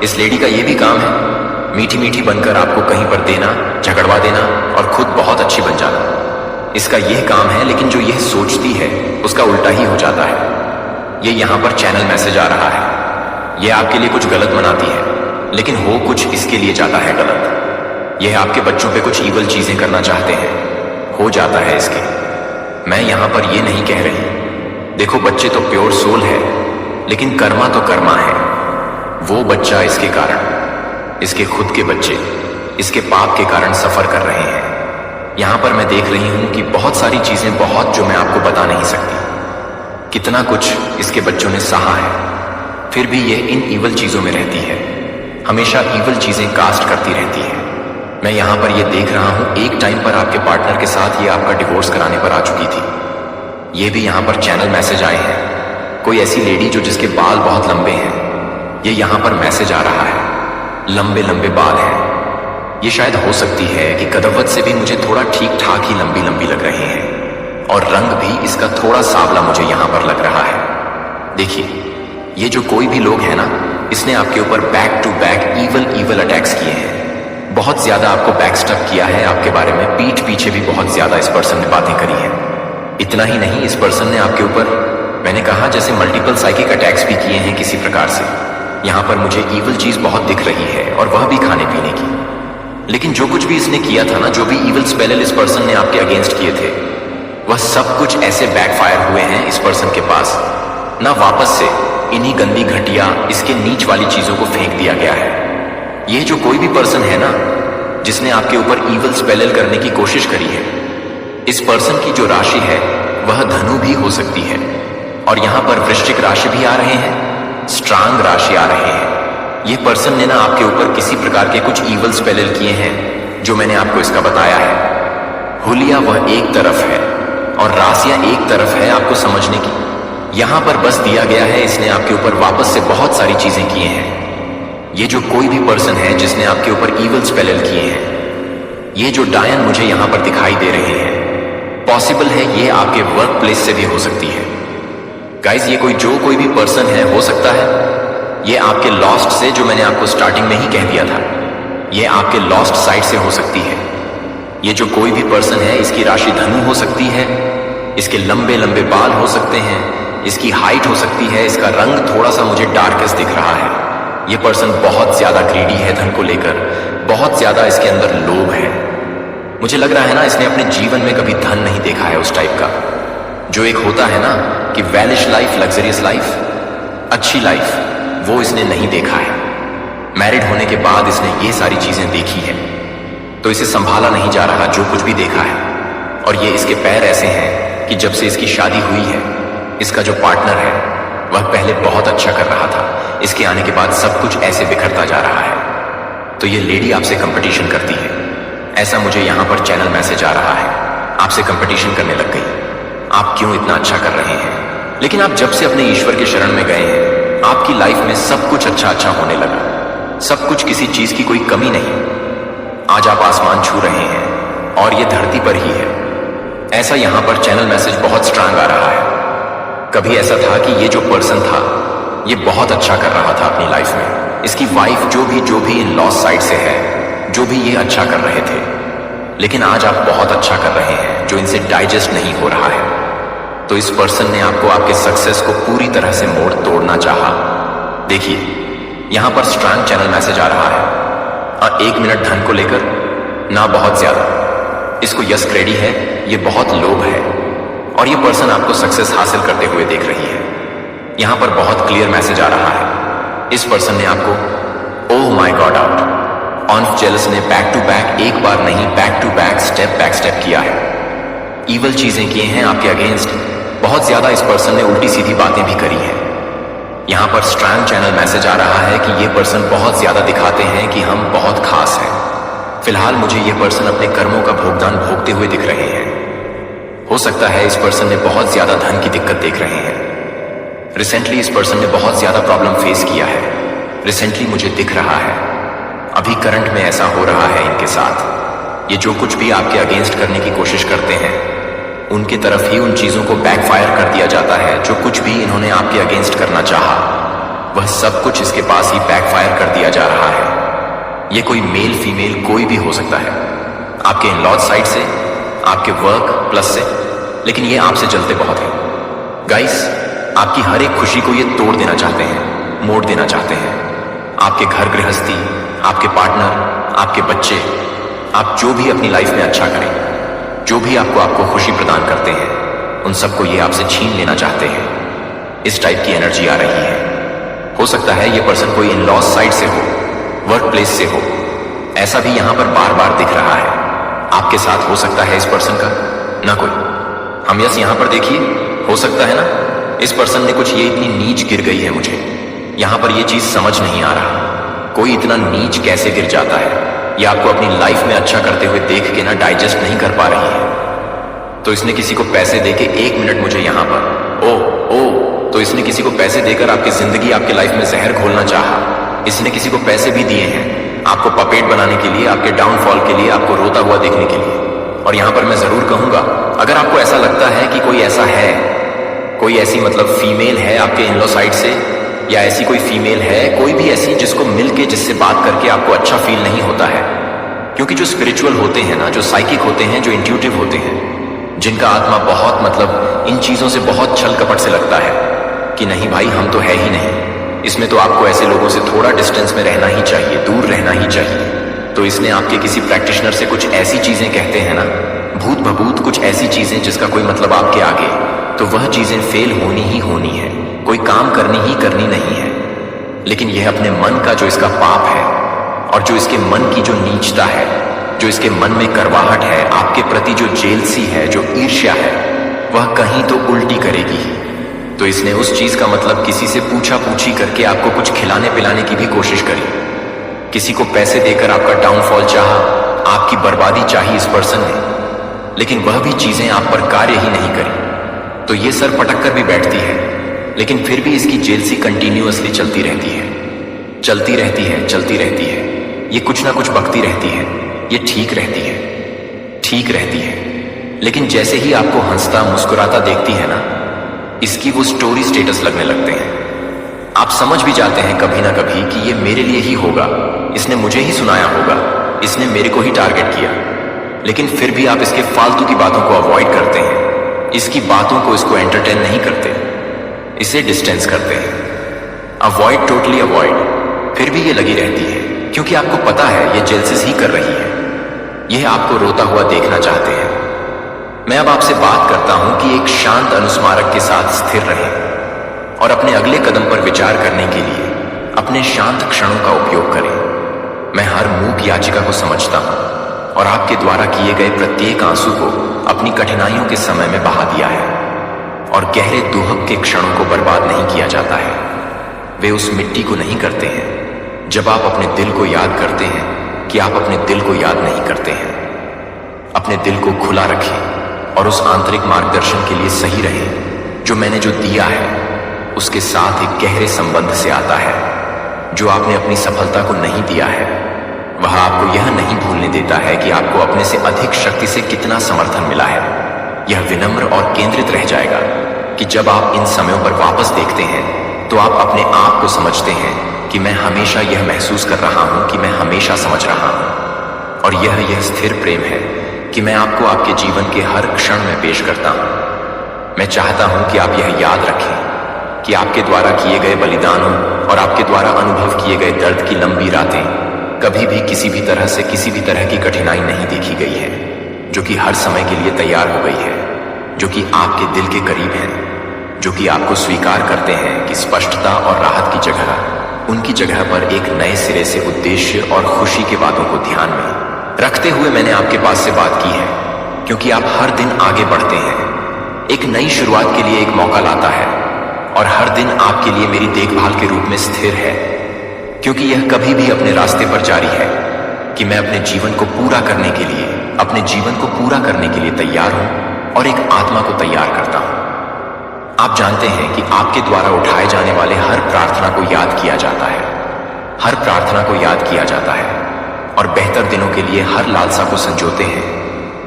इस लेडी का ये भी काम है, मीठी मीठी बनकर आपको कहीं पर देना, झगड़वा देना और खुद बहुत अच्छी बन जाना, इसका यह काम है। लेकिन जो यह सोचती है उसका उल्टा ही हो जाता है। ये यहां पर चैनल मैसेज आ रहा है, यह आपके लिए कुछ गलत मनाती है लेकिन हो कुछ इसके लिए जाता है गलत। यह आपके बच्चों पे कुछ ईवल चीजें करना चाहते हैं, हो जाता है इसके। मैं यहां पर यह नहीं कह रही, देखो बच्चे तो प्योर सोल है लेकिन कर्मा तो कर्मा है। वो बच्चा इसके कारण, इसके खुद के बच्चे इसके पाप के कारण सफर कर रहे हैं। यहां पर मैं देख रही हूं कि बहुत सारी चीजें, बहुत जो मैं आपको बता नहीं सकती, कितना कुछ इसके बच्चों ने सहा है, फिर भी ये इन ईवल चीजों में रहती है, हमेशा ईवल चीजें कास्ट करती रहती है। मैं यहां पर ये देख रहा हूं एक टाइम पर आपके पार्टनर के साथ ये आपका डिवोर्स कराने पर आ चुकी थी। ये भी यहां पर चैनल मैसेज आए हैं, कोई ऐसी लेडी जो जिसके बाल बहुत लंबे हैं, ये यहां पर मैसेज आ रहा है, लंबे लंबे बाल हैं। ये शायद हो सकती है कि कदवत से भी मुझे थोड़ा ठीक ठाक ही लंबी लंबी लग रहे हैं और रंग भी इसका थोड़ा सांवला मुझे यहां पर लग रहा है। देखिए, ये जो कोई भी लोग है ना, इसने आपके ऊपर back to back evil attacks किए हैं। बहुत ज्यादा आपको बैकस्टैब किया है, आपके बारे में पीठ पीछे भी बहुत ज्यादा इस पर्सन ने बातें करी है। इतना ही नहीं, इस पर्सन ने आपके ऊपर, मैंने कहा जैसे मल्टीपल साइकिक अटैक्स भी किए हैं किसी प्रकार से। यहां पर मुझे ईवल चीज बहुत दिख रही है, और वह भी खाने पीने की। लेकिन जो कुछ भी इसने किया था ना, जो भी ईवल स्पेल इस पर्सन ने आपके अगेंस्ट किए थे, वह सब कुछ ऐसे बैकफायर हुए हैं इस पर्सन के पास ना। वापस से इन्हीं गंदी घटिया, इसके नीच वाली चीजों को फेंक दिया गया है। यह जो कोई भी पर्सन है ना, जिसने आपके ऊपर ईवल स्पेल करने की कोशिश करी है, इस पर्सन की जो राशि है वह धनु भी हो सकती है। और यहां पर वृश्चिक राशि भी आ रहे हैं, स्ट्रांग राशि आ रहे हैं। यह पर्सन ने ना आपके ऊपर किसी प्रकार के कुछ ईवल स्पेल किए हैं, जो मैंने आपको इसका बताया है। हुलिया वह एक तरफ है और राशियां एक तरफ है आपको समझने की। यहां पर बस दिया गया है, इसने आपके ऊपर वापस से बहुत सारी चीजें किए हैं। ये जो कोई भी पर्सन है जिसने आपके ऊपर ईवल स्पेल किए हैं, ये जो डायन मुझे यहां पर दिखाई दे रहे हैं, पॉसिबल है ये आपके वर्क प्लेस से भी हो सकती है। गाइज, ये कोई भी पर्सन है, हो सकता है ये आपके लॉस्ट से, जो मैंने आपको स्टार्टिंग में ही कह दिया था, ये आपके लॉस्ट साइड से हो सकती है। ये जो कोई भी पर्सन है, इसकी राशि धनु हो सकती है, इसके लंबे लंबे बाल हो सकते हैं, इसकी हाइट हो सकती है, इसका रंग थोड़ा सा मुझे डार्केस्ट दिख रहा है। ये पर्सन बहुत ज्यादा ग्रीडी है धन को लेकर, बहुत ज्यादा इसके अंदर लोभ है। मुझे लग रहा है ना, इसने अपने जीवन में कभी धन नहीं देखा है उस टाइप का, जो एक होता है ना कि वैलिश लाइफ, लग्जरियस लाइफ, अच्छी लाइफ, वो इसने नहीं देखा है। मैरिड होने के बाद इसने ये सारी चीजें देखी है, तो इसे संभाला नहीं जा रहा जो कुछ भी देखा है। और ये इसके पैर ऐसे हैं कि जब से इसकी शादी हुई है, इसका जो पार्टनर है वह पहले बहुत अच्छा कर रहा था, इसके आने के बाद सब कुछ ऐसे बिखरता जा रहा है। तो ये लेडी आपसे कंपटीशन करती है, ऐसा मुझे यहां पर चैनल मैसेज आ रहा है। आपसे कंपटीशन करने लग गई, आप क्यों इतना अच्छा कर रहे हैं। लेकिन आप जब से अपने ईश्वर के शरण में गए हैं, आपकी लाइफ में सब कुछ अच्छा अच्छा होने लगा, सब कुछ, किसी चीज की कोई कमी नहीं। आज आप आसमान छू रहे हैं और ये धरती पर ही है, ऐसा यहां पर चैनल मैसेज बहुत स्ट्रांग आ रहा है। कभी ऐसा था कि ये जो पर्सन था, ये बहुत अच्छा कर रहा था अपनी लाइफ में। इसकी वाइफ जो भी इन लॉस साइड से है, जो भी ये अच्छा कर रहे थे, लेकिन आज आप बहुत अच्छा कर रहे हैं, जो इनसे डाइजेस्ट नहीं हो रहा है। तो इस पर्सन ने आपको, आपके सक्सेस को पूरी तरह से मोड़ तोड़ना चाहा। देखिए, यहां पर स्ट्रांग चैनल मैसेज आ रहा है, और 1 मिनट धन को लेकर ना, बहुत ज्यादा इसको यस क्रेडी है, ये बहुत लोभ है, और ये पर्सन आपको सक्सेस हासिल करते हुए देख रही है। यहां पर बहुत क्लियर मैसेज आ रहा है, इस पर्सन ने आपको, oh my God, out on jealous ने बैक टू बैक, एक बार नहीं, बैक टू बैक स्टेप किया है। ईवल चीजें किए हैं आपके अगेंस्ट, बहुत ज्यादा इस पर्सन ने उल्टी सीधी बातें भी करी है। यहां पर स्ट्रांग चैनल मैसेज आ रहा है कि ये पर्सन बहुत ज्यादा दिखाते हैं कि हम बहुत खास हैं। फिलहाल मुझे ये पर्सन अपने कर्मों का भुगतान भोगते हुए दिख रहे हैं। हो सकता है इस पर्सन ने बहुत ज्यादा धन की दिक्कत देख रहे हैं। रिसेंटली इस पर्सन ने बहुत ज्यादा प्रॉब्लम फेस किया है, रिसेंटली मुझे दिख रहा है, अभी करंट में ऐसा हो रहा है इनके साथ। ये जो कुछ भी आपके अगेंस्ट करने की कोशिश करते हैं, उनकी तरफ ही उन चीजों को बैकफायर कर दिया जाता है। जो कुछ भी इन्होंने आपके अगेंस्ट करना चाहा, वह सब कुछ इसके पास ही बैकफायर कर दिया जा रहा है। ये कोई मेल फीमेल कोई भी हो सकता है, आपके इन-लॉज साइड से, आपके वर्क प्लस से, लेकिन ये आपसे जलते बहुत हैं। गाइस, आपकी हर एक खुशी को ये तोड़ देना चाहते हैं, मोड़ देना चाहते हैं। आपके घर गृहस्थी, आपके पार्टनर, आपके बच्चे, आप जो भी अपनी लाइफ में अच्छा करें, जो भी आपको खुशी प्रदान करते हैं, उन सबको ये आपसे छीन लेना चाहते हैं। इस टाइप की एनर्जी आ रही है। हो सकता है ये पर्सन कोई इन-लॉज साइड से हो, वर्क प्लेस से हो, ऐसा भी यहां पर बार बार दिख रहा है। आपके साथ हो सकता है इस पर्सन का ना कोई, हम यस यहां पर देखिए, हो सकता है ना इस पर्सन ने कुछ, ये इतनी नीच गिर गई है, मुझे यहां पर ये चीज समझ नहीं आ रहा, कोई इतना नीच कैसे गिर जाता है। ये आपको अपनी लाइफ में अच्छा करते हुए देख के ना डाइजेस्ट नहीं कर पा रही है। तो इसने किसी को पैसे देके, 1 मिनट मुझे यहां पर, ओ तो इसने किसी को पैसे देकर आपकी जिंदगी, आपके लाइफ में जहर घोलना चाहा। इसने किसी को पैसे भी दिए हैं आपको पपेट बनाने के लिए, आपके डाउनफॉल के लिए, आपको रोता हुआ देखने के लिए। और यहां पर मैं जरूर कहूंगा, अगर आपको ऐसा लगता है कि कोई ऐसा है, कोई ऐसी मतलब फीमेल है आपके इन लॉ साइड से, या ऐसी कोई फीमेल है, कोई भी ऐसी जिसको मिलके जिससे बात करके आपको अच्छा फील नहीं होता है? क्योंकि जो स्पिरिचुअल होते हैं ना, जो साइकिक होते हैं, जो इंट्यूटिव होते हैं, जिनका आत्मा बहुत मतलब इन चीजों से बहुत छल कपट से लगता है कि नहीं भाई हम तो है ही नहीं, इसमें तो आपको ऐसे लोगों से थोड़ा डिस्टेंस में रहना ही चाहिए, दूर रहना ही चाहिए। तो इसने आपके किसी प्रैक्टिशनर से कुछ ऐसी चीजें कहते हैं ना, भूत भभूत कुछ ऐसी चीजें जिसका कोई मतलब आपके आगे, तो वह चीजें फेल होनी ही होनी है, कोई काम करनी ही करनी नहीं है। लेकिन यह अपने मन का जो इसका पाप है और जो इसके मन की जो नीचता है, जो इसके मन में करवाहट है, आपके प्रति जो जेलसी है, जो ईर्ष्या है, वह कहीं तो उल्टी करेगी ही। तो इसने उस चीज का मतलब किसी से पूछा पूछी करके आपको कुछ खिलाने पिलाने की भी कोशिश करी, किसी को पैसे देकर आपका डाउनफॉल चाहा, आपकी बर्बादी चाही इस पर्सन ने, लेकिन वह भी चीजें आप पर कार्य ही नहीं करी। तो ये सर पटक कर भी बैठती है, लेकिन फिर भी इसकी जेलसी कंटिन्यूअसली चलती रहती है, चलती रहती है, चलती रहती है। ये कुछ ना कुछ बकती रहती है, ये ठीक रहती है, ठीक रहती है। लेकिन जैसे ही आपको हंसता मुस्कुराता देखती है ना, इसकी वो स्टोरी स्टेटस लगने लगते हैं। आप समझ भी जाते हैं कभी ना कभी कि ये मेरे लिए ही होगा, इसने मुझे ही सुनाया होगा, इसने मेरे को ही टारगेट किया। लेकिन फिर भी आप इसके फालतू की बातों को अवॉइड करते हैं, इसकी बातों को इसको एंटरटेन नहीं करते, इसे डिस्टेंस करते हैं, अवॉइड, टोटली अवॉइड। फिर भी ये लगी रहती है क्योंकि आपको पता है ये जेलसिस ही कर रही है, यह आपको रोता हुआ देखना चाहते हैं। मैं अब आपसे बात करता हूं कि एक शांत अनुस्मारक के साथ स्थिर रहें और अपने अगले कदम पर विचार करने के लिए अपने शांत क्षणों का उपयोग करें। मैं हर मूक याचिका को समझता हूं और आपके द्वारा किए गए प्रत्येक आंसू को अपनी कठिनाइयों के समय में बहा दिया है, और गहरे दुहक के क्षणों को बर्बाद नहीं किया जाता है। वे उस मिट्टी को नहीं करते हैं जब आप अपने दिल को याद करते हैं कि आप अपने दिल को याद नहीं करते हैं। अपने दिल को खुला रखें और उस आंतरिक मार्गदर्शन के लिए सही रहें जो मैंने जो दिया है उसके साथ एक गहरे संबंध से आता है। जो आपने अपनी सफलता को नहीं दिया है वह आपको यह नहीं भूलने देता है कि आपको अपने से अधिक शक्ति से कितना समर्थन मिला है। यह विनम्र और केंद्रित रह जाएगा कि जब आप इन समयों पर वापस देखते हैं तो आप अपने आप को समझते हैं कि मैं हमेशा यह महसूस कर रहा हूं कि मैं हमेशा समझ रहा हूं। और यह स्थिर प्रेम है कि मैं आपको आपके जीवन के हर क्षण में पेश करता हूं। मैं चाहता हूं कि आप यह याद रखें कि आपके द्वारा किए गए बलिदानों और आपके द्वारा अनुभव किए गए दर्द की लंबी रातें कभी भी किसी भी तरह से किसी भी तरह की कठिनाई नहीं देखी गई है, जो कि हर समय के लिए तैयार हो गई है, जो कि आपके दिल के करीब है, जो कि आपको स्वीकार करते हैं कि स्पष्टता और राहत की जगह उनकी जगह पर एक नए सिरे से उद्देश्य और खुशी के बातों को ध्यान में रखते हुए मैंने आपके पास से बात की है, क्योंकि आप हर दिन आगे बढ़ते हैं। एक नई शुरुआत के लिए एक मौका लाता है और हर दिन आपके लिए मेरी देखभाल के रूप में स्थिर है, क्योंकि यह कभी भी अपने रास्ते पर जारी है कि मैं अपने जीवन को पूरा करने के लिए, अपने जीवन को पूरा करने के लिए तैयार हूं और एक आत्मा को तैयार करता हूं। आप जानते हैं कि आपके द्वारा उठाए जाने वाले हर प्रार्थना को याद किया जाता है, हर प्रार्थना को याद किया जाता है और बेहतर दिनों के लिए हर लालसा को संजोते हैं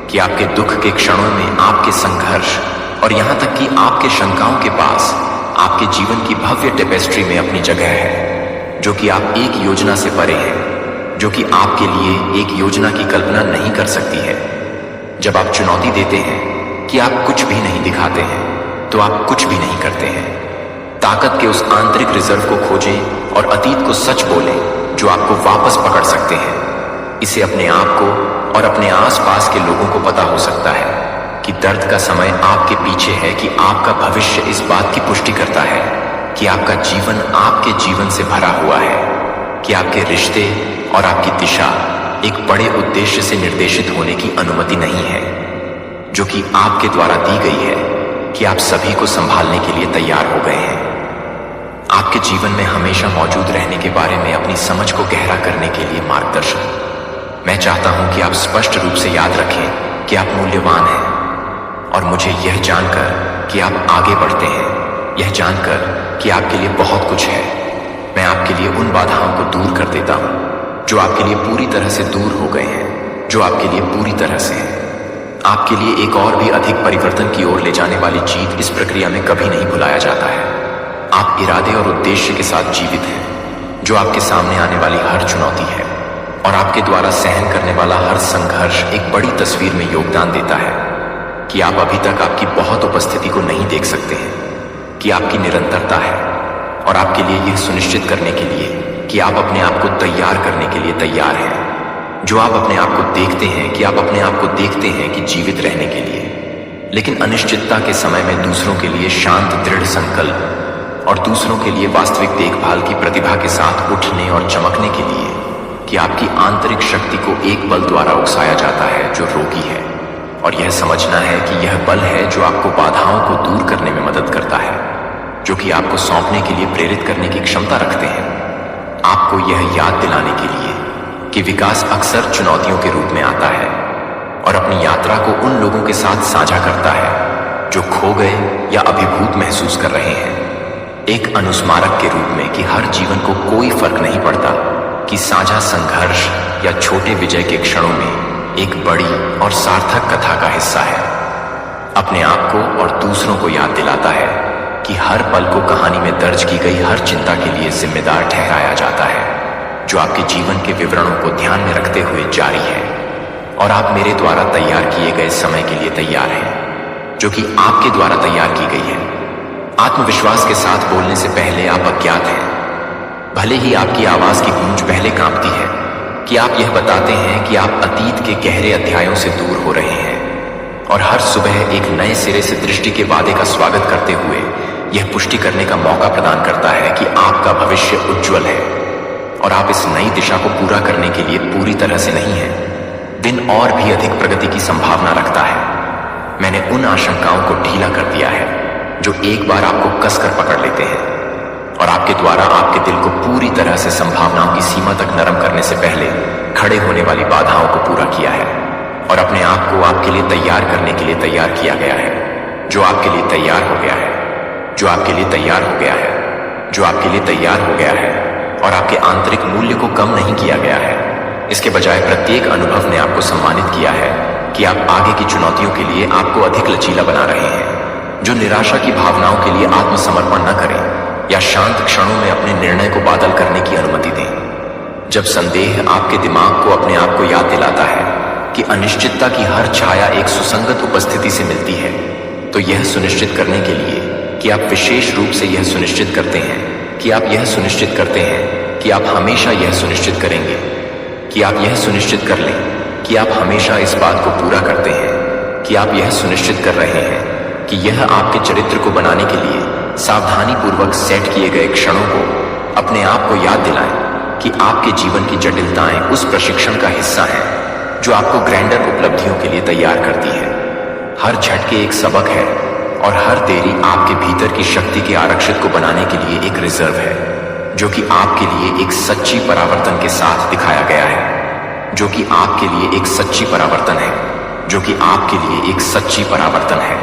कि आपके दुख के क्षणों में आपके संघर्ष और यहां तक कि आपके शंकाओं के पास आपके जीवन की भव्य टेपेस्ट्री में अपनी जगह है, जो कि आप एक योजना से परे हैं, जो कि आपके लिए एक योजना की कल्पना नहीं कर सकती है। जब आप चुनौती देते हैं कि आप कुछ भी नहीं दिखाते हैं तो आप कुछ भी नहीं करते हैं। ताकत के उस आंतरिक रिजर्व को खोजें और अतीत को सच बोलें जो आपको वापस पकड़ सकते हैं। इसे अपने आप को और अपने आसपास के लोगों को पता हो सकता है कि दर्द का समय आपके पीछे है, कि आपका भविष्य इस बात की पुष्टि करता है कि आपका जीवन आपके जीवन से भरा हुआ है, कि आपके रिश्ते और आपकी दिशा एक बड़े उद्देश्य से निर्देशित होने की अनुमति नहीं है, जो कि आपके द्वारा दी गई है कि आप सभी को संभालने के लिए तैयार हो गए हैं। आपके जीवन में हमेशा मौजूद रहने के बारे में अपनी समझ को गहरा करने के लिए मार्गदर्शन। मैं चाहता हूं कि आप स्पष्ट रूप से याद रखें कि आप मूल्यवान हैं, और मुझे यह जानकर कि आप आगे बढ़ते हैं, यह जानकर कि आपके लिए बहुत कुछ है, मैं आपके लिए उन बाधाओं को दूर कर देता हूं जो आपके लिए पूरी तरह से दूर हो गए हैं, जो आपके लिए पूरी तरह से हैं। आपके लिए एक और भी अधिक परिवर्तन की ओर ले जाने वाली जीत इस प्रक्रिया में कभी नहीं भुलाया जाता है। आप इरादे और उद्देश्य के साथ जीवित हैं, जो आपके सामने आने वाली हर चुनौती है और आपके द्वारा सहन करने वाला हर संघर्ष एक बड़ी तस्वीर में योगदान देता है कि आप अभी तक आपकी बहुत उपस्थिति को नहीं देख सकते हैं, कि आपकी निरंतरता है और आपके लिए यह सुनिश्चित करने के लिए कि आप अपने आप को तैयार करने के लिए तैयार हैं। जो आप अपने आप को देखते हैं कि आप अपने आप को देखते हैं कि जीवित रहने के लिए, लेकिन अनिश्चितता के समय में दूसरों के लिए शांत दृढ़ संकल्प और दूसरों के लिए वास्तविक देखभाल की प्रतिभा के साथ उठने और चमकने के लिए कि आपकी आंतरिक शक्ति को एक बल द्वारा उकसाया जाता है जो रोगी है, और यह समझना है कि यह बल है जो आपको बाधाओं को दूर करने में मदद करता है, जो कि आपको सौंपने के लिए प्रेरित करने की क्षमता रखते हैं। आपको यह याद दिलाने के लिए कि विकास अक्सर चुनौतियों के रूप में आता है और अपनी यात्रा को उन लोगों के साथ साझा करता है जो खो गए या अभिभूत महसूस कर रहे हैं। एक अनुस्मारक के रूप में कि हर जीवन को कोई फर्क नहीं पड़ता कि साझा संघर्ष या छोटे विजय के क्षणों में एक बड़ी और सार्थक कथा का हिस्सा है। अपने आप को और दूसरों को याद दिलाता है कि हर पल को कहानी में दर्ज की गई हर चिंता के लिए जिम्मेदार ठहराया जाता है, जो आपके जीवन के विवरणों को ध्यान में रखते हुए जारी है, और आप मेरे द्वारा तैयार किए गए समय के लिए तैयार हैं, जो कि आपके द्वारा तैयार की गई है। आत्मविश्वास के साथ बोलने से पहले आप अज्ञात हैं, भले ही आपकी आवाज की गूंज पहले कांपती है कि आप यह बताते हैं कि आप अतीत के गहरे अध्यायों से दूर हो रहे हैं, और हर सुबह एक नए सिरे से दृष्टि के वादे का स्वागत करते हुए यह पुष्टि करने का मौका प्रदान करता है कि आपका भविष्य उज्जवल है और आप इस नई दिशा को पूरा करने के लिए पूरी तरह से नहीं हैं। दिन और भी अधिक प्रगति की संभावना रखता है। मैंने उन आशंकाओं को ढीला कर दिया है जो एक बार आपको कसकर पकड़ लेते हैं, और आपके द्वारा आपके दिल को पूरी तरह से संभावनाओं की सीमा तक नरम करने से पहले खड़े होने वाली बाधाओं को पूरा किया है, और अपने आप को आपके लिए तैयार करने के लिए तैयार किया गया है, जो आपके लिए तैयार हो गया है, जो आपके लिए तैयार हो गया है, जो आपके लिए तैयार हो गया है, और आपके आंतरिक मूल्य को कम नहीं किया गया है। इसके बजाय प्रत्येक अनुभव ने आपको सम्मानित किया है कि आप आगे की चुनौतियों के लिए आपको अधिक लचीला बना रहे हैं, जो निराशा की भावनाओं के लिए आत्मसमर्पण न करें या शांत क्षणों में अपने निर्णय को बादल करने की अनुमति दें। जब संदेह आपके दिमाग को अपने आप को याद दिलाता है कि अनिश्चितता की हर छाया एक सुसंगत उपस्थिति से मिलती है, तो यह सुनिश्चित करने के लिए कि आप विशेष रूप से यह सुनिश्चित करते हैं कि आप यह सुनिश्चित करते हैं कि आप हमेशा यह सुनिश्चित करेंगे कि आप यह सुनिश्चित कर लें कि आप हमेशा इस बात को पूरा करते हैं कि आप यह सुनिश्चित कर रहे हैं कि यह आपके चरित्र को बनाने के लिए सावधानी पूर्वक सेट किए गए क्षणों को अपने आप को याद दिलाएं कि आपके जीवन की जटिलताएं उस प्रशिक्षण का हिस्सा हैं जो आपको ग्रैंडर उपलब्धियों के लिए तैयार करती है। हर झटके एक सबक है और हर देरी आपके भीतर की शक्ति के आरक्षित को बनाने के लिए एक रिजर्व है, जो कि आपके लिए एक सच्ची परावर्तन के साथ दिखाया गया है, जो कि आपके लिए एक सच्ची परावर्तन है, जो कि आपके लिए एक सच्ची परावर्तन है।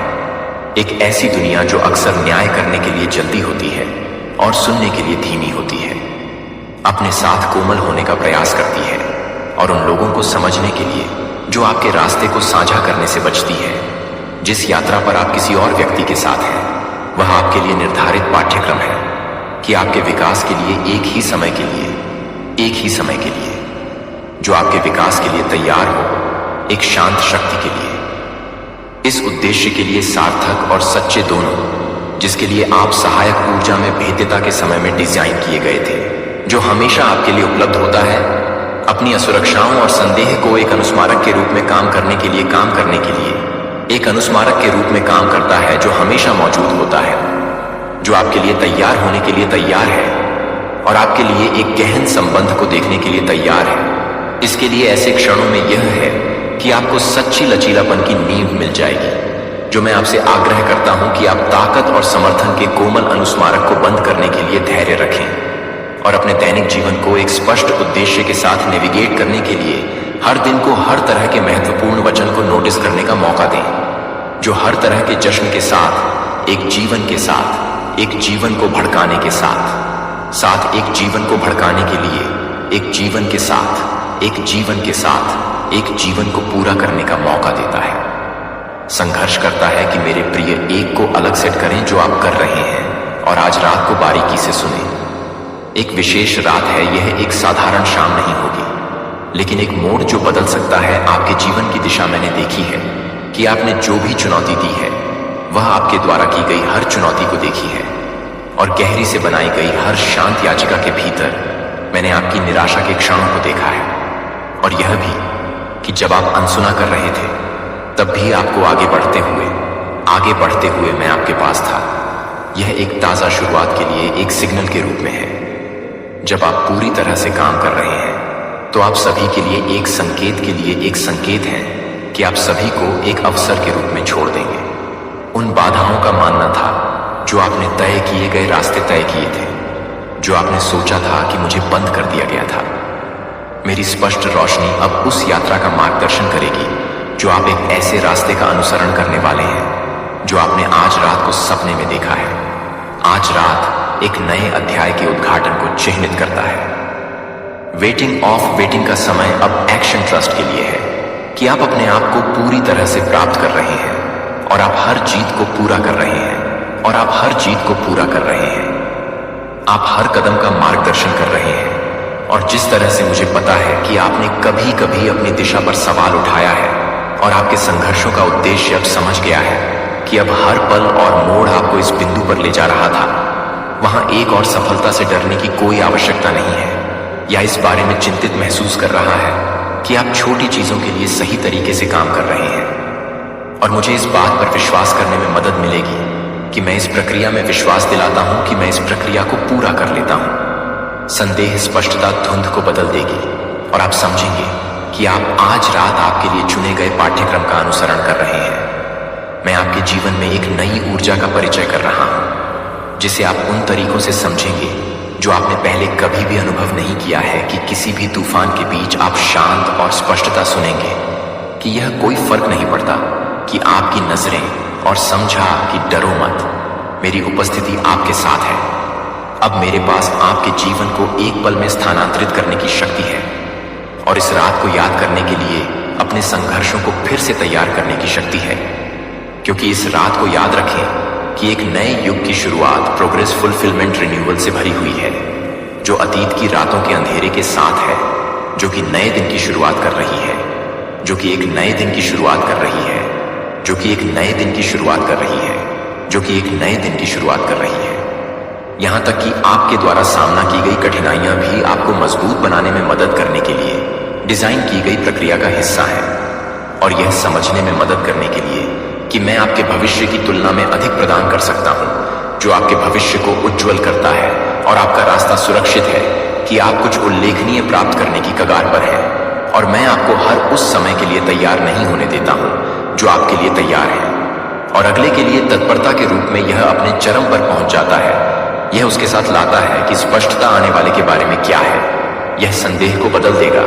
एक ऐसी दुनिया जो अक्सर न्याय करने के लिए जल्दी होती है और सुनने के लिए धीमी होती है, अपने साथ कोमल होने का प्रयास करती है और उन लोगों को समझने के लिए जो आपके रास्ते को साझा करने से बचती है। जिस यात्रा पर आप किसी और व्यक्ति के साथ हैं, वह आपके लिए निर्धारित पाठ्यक्रम है कि आपके विकास के लिए एक ही समय के लिए, जो आपके विकास के लिए तैयार हो, एक शांत शक्ति के लिए, इस उद्देश्य के लिए सार्थक और सच्चे दोनों, जिसके लिए आप सहायक ऊर्जा में भेद्यता के समय में डिजाइन किए गए थे, जो हमेशा आपके लिए उपलब्ध होता है, अपनी असुरक्षाओं और संदेह को एक अनुस्मारक के रूप में काम करने के लिए एक अनुस्मारक के रूप में काम करता है जो हमेशा मौजूद होता है, जो आपके लिए तैयार होने के लिए तैयार है और आपके लिए एक गहन संबंध को देखने के लिए तैयार है। इसके लिए ऐसे क्षणों में यह है कि आपको सच्ची लचीलापन की नींव मिल जाएगी, जो मैं आपसे आग्रह करता हूं कि आप ताकत और समर्थन के कोमल अनुस्मारक को बंद करने के लिए धैर्य रखें और अपने दैनिक जीवन को एक स्पष्ट उद्देश्य के साथ नेविगेट करने के लिए हर दिन को हर तरह के महत्वपूर्ण वचन को नोटिस करने का मौका दें, जो हर तरह के जश्न के साथ एक जीवन के साथ एक जीवन को भड़काने के साथ एक जीवन को भड़काने के लिए एक जीवन के साथ एक जीवन के साथ एक जीवन को पूरा करने का मौका देता है। संघर्ष करता है कि मेरे प्रिय एक को अलग सेट करें जो आप कर रहे हैं और आज रात को बारीकी से सुने। एक विशेष रात है, यह एक साधारण शाम नहीं होगी, लेकिन एक मोड़ जो बदल सकता है आपके जीवन की दिशा। मैंने देखी है कि आपने जो भी चुनौती दी है वह आपके द्वारा की गई हर चुनौती को देखी है, और गहरी से बनाई गई हर शांत याचिका के भीतर मैंने आपकी निराशा के क्षणों को देखा है, और यह भी कि जब आप अनसुना कर रहे थे तब भी आपको आगे बढ़ते हुए मैं आपके पास था। यह एक ताजा शुरुआत के लिए एक सिग्नल के रूप में है। जब आप पूरी तरह से काम कर रहे हैं तो आप सभी के लिए एक संकेत है कि आप सभी को एक अवसर के रूप में छोड़ देंगे। उन बाधाओं का मानना था जो आपने तय किए गए रास्ते तय किए थे, जो आपने सोचा था कि मुझे बंद कर दिया गया था। मेरी स्पष्ट रोशनी अब उस यात्रा का मार्गदर्शन करेगी जो आप एक ऐसे रास्ते का अनुसरण करने वाले हैं जो आपने आज रात को सपने में देखा है। आज रात एक नए अध्याय के उद्घाटन को चिह्नित करता है। वेटिंग का समय अब एक्शन ट्रस्ट के लिए है कि आप अपने आप को पूरी तरह से प्राप्त कर रहे हैं, और आप हर जीत को पूरा कर रहे हैं, आप हर कदम का मार्गदर्शन कर रहे हैं। और जिस तरह से मुझे पता है कि आपने कभी कभी अपनी दिशा पर सवाल उठाया है और आपके संघर्षों का उद्देश्य अब समझ गया है कि अब हर पल और मोड़ आपको इस बिंदु पर ले जा रहा था, वहां एक और सफलता से डरने की कोई आवश्यकता नहीं है, या इस बारे में चिंतित महसूस कर रहा है कि आप छोटी चीजों के लिए सही तरीके से काम कर रहे हैं। और मुझे इस बात पर विश्वास करने में मदद मिलेगी कि मैं इस प्रक्रिया में विश्वास दिलाता हूं कि मैं इस प्रक्रिया को पूरा कर लेता हूं। संदेह स्पष्टता धुंध को बदल देगी और आप समझेंगे कि आप आज रात आपके लिए चुने गए पाठ्यक्रम का अनुसरण कर रहे हैं। मैं आपके जीवन में एक नई ऊर्जा का परिचय कर रहा हूं, जिसे आप उन तरीकों से समझेंगे जो आपने पहले कभी भी अनुभव नहीं किया है। कि किसी भी तूफान के बीच आप शांत और स्पष्टता सुनेंगे कि यह कोई फर्क नहीं पड़ता कि आपकी नजरें, और समझा कि डरो मत, मेरी उपस्थिति आपके साथ है। अब मेरे पास आपके जीवन को एक पल में स्थानांतरित करने की शक्ति है, और इस रात को याद करने के लिए अपने संघर्षों को फिर से तैयार करने की शक्ति है। क्योंकि इस रात को याद रखें कि एक नए युग की शुरुआत प्रोग्रेस, फुलफिलमेंट, रिन्यूअल से भरी हुई है, जो अतीत की रातों के अंधेरे के साथ है, जो कि नए दिन की शुरुआत कर रही है, जो कि एक नए दिन की शुरुआत कर रही है, जो कि एक नए दिन की शुरुआत कर रही है, जो कि एक नए दिन की शुरुआत कर रही है। यहां तक कि आपके द्वारा सामना की गई कठिनाइयां भी आपको मजबूत बनाने में मदद करने के लिए डिजाइन की गई प्रक्रिया का हिस्सा है, और यह समझने में मदद करने के लिए कि मैं आपके भविष्य की तुलना में अधिक प्रदान कर सकता हूं, जो आपके भविष्य को उज्जवल करता है, और आपका रास्ता सुरक्षित है कि आप कुछ उल्लेखनीय प्राप्त करने की कगार पर हैं। और मैं आपको हर उस समय के लिए तैयार नहीं होने देता हूं जो आपके लिए तैयार है, और अगले के लिए तत्परता के रूप में यह अपने चरम पर पहुंच जाता है। यह उसके साथ लाता है कि स्पष्टता आने वाले के बारे में क्या है। यह संदेह को बदल देगा,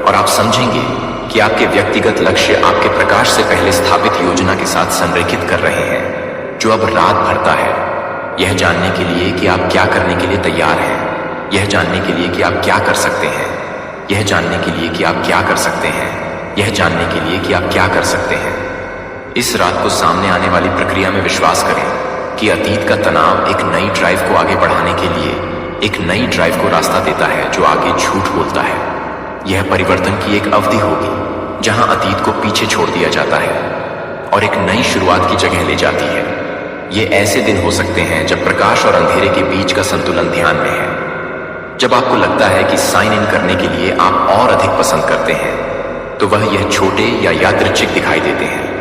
और आप समझेंगे कि आपके व्यक्तिगत लक्ष्य आपके प्रकाश से पहले स्थापित योजना के साथ संरेखित कर रहे हैं, जो अब रात भरता है। यह जानने के लिए कि आप क्या करने के लिए तैयार हैं, यह जानने के लिए कि आप क्या कर सकते हैं, यह जानने के लिए कि आप क्या कर सकते हैं, यह जानने के लिए कि आप क्या कर सकते हैं। इस रात को सामने आने वाली प्रक्रिया में विश्वास करें कि अतीत का तनाव एक नई ड्राइव को आगे बढ़ाने के लिए एक नई ड्राइव को रास्ता देता है, जो आगे झूठ बोलता है। यह परिवर्तन की एक अवधि होगी जहां अतीत को पीछे छोड़ दिया जाता है और एक नई शुरुआत की जगह ले जाती है। ये ऐसे दिन हो सकते हैं जब प्रकाश और अंधेरे के बीच का संतुलन ध्यान में है, जब आपको लगता है कि साइन इन करने के लिए आप और अधिक पसंद करते हैं, तो वह यह छोटे या यादृच्छिक दिखाई देते हैं।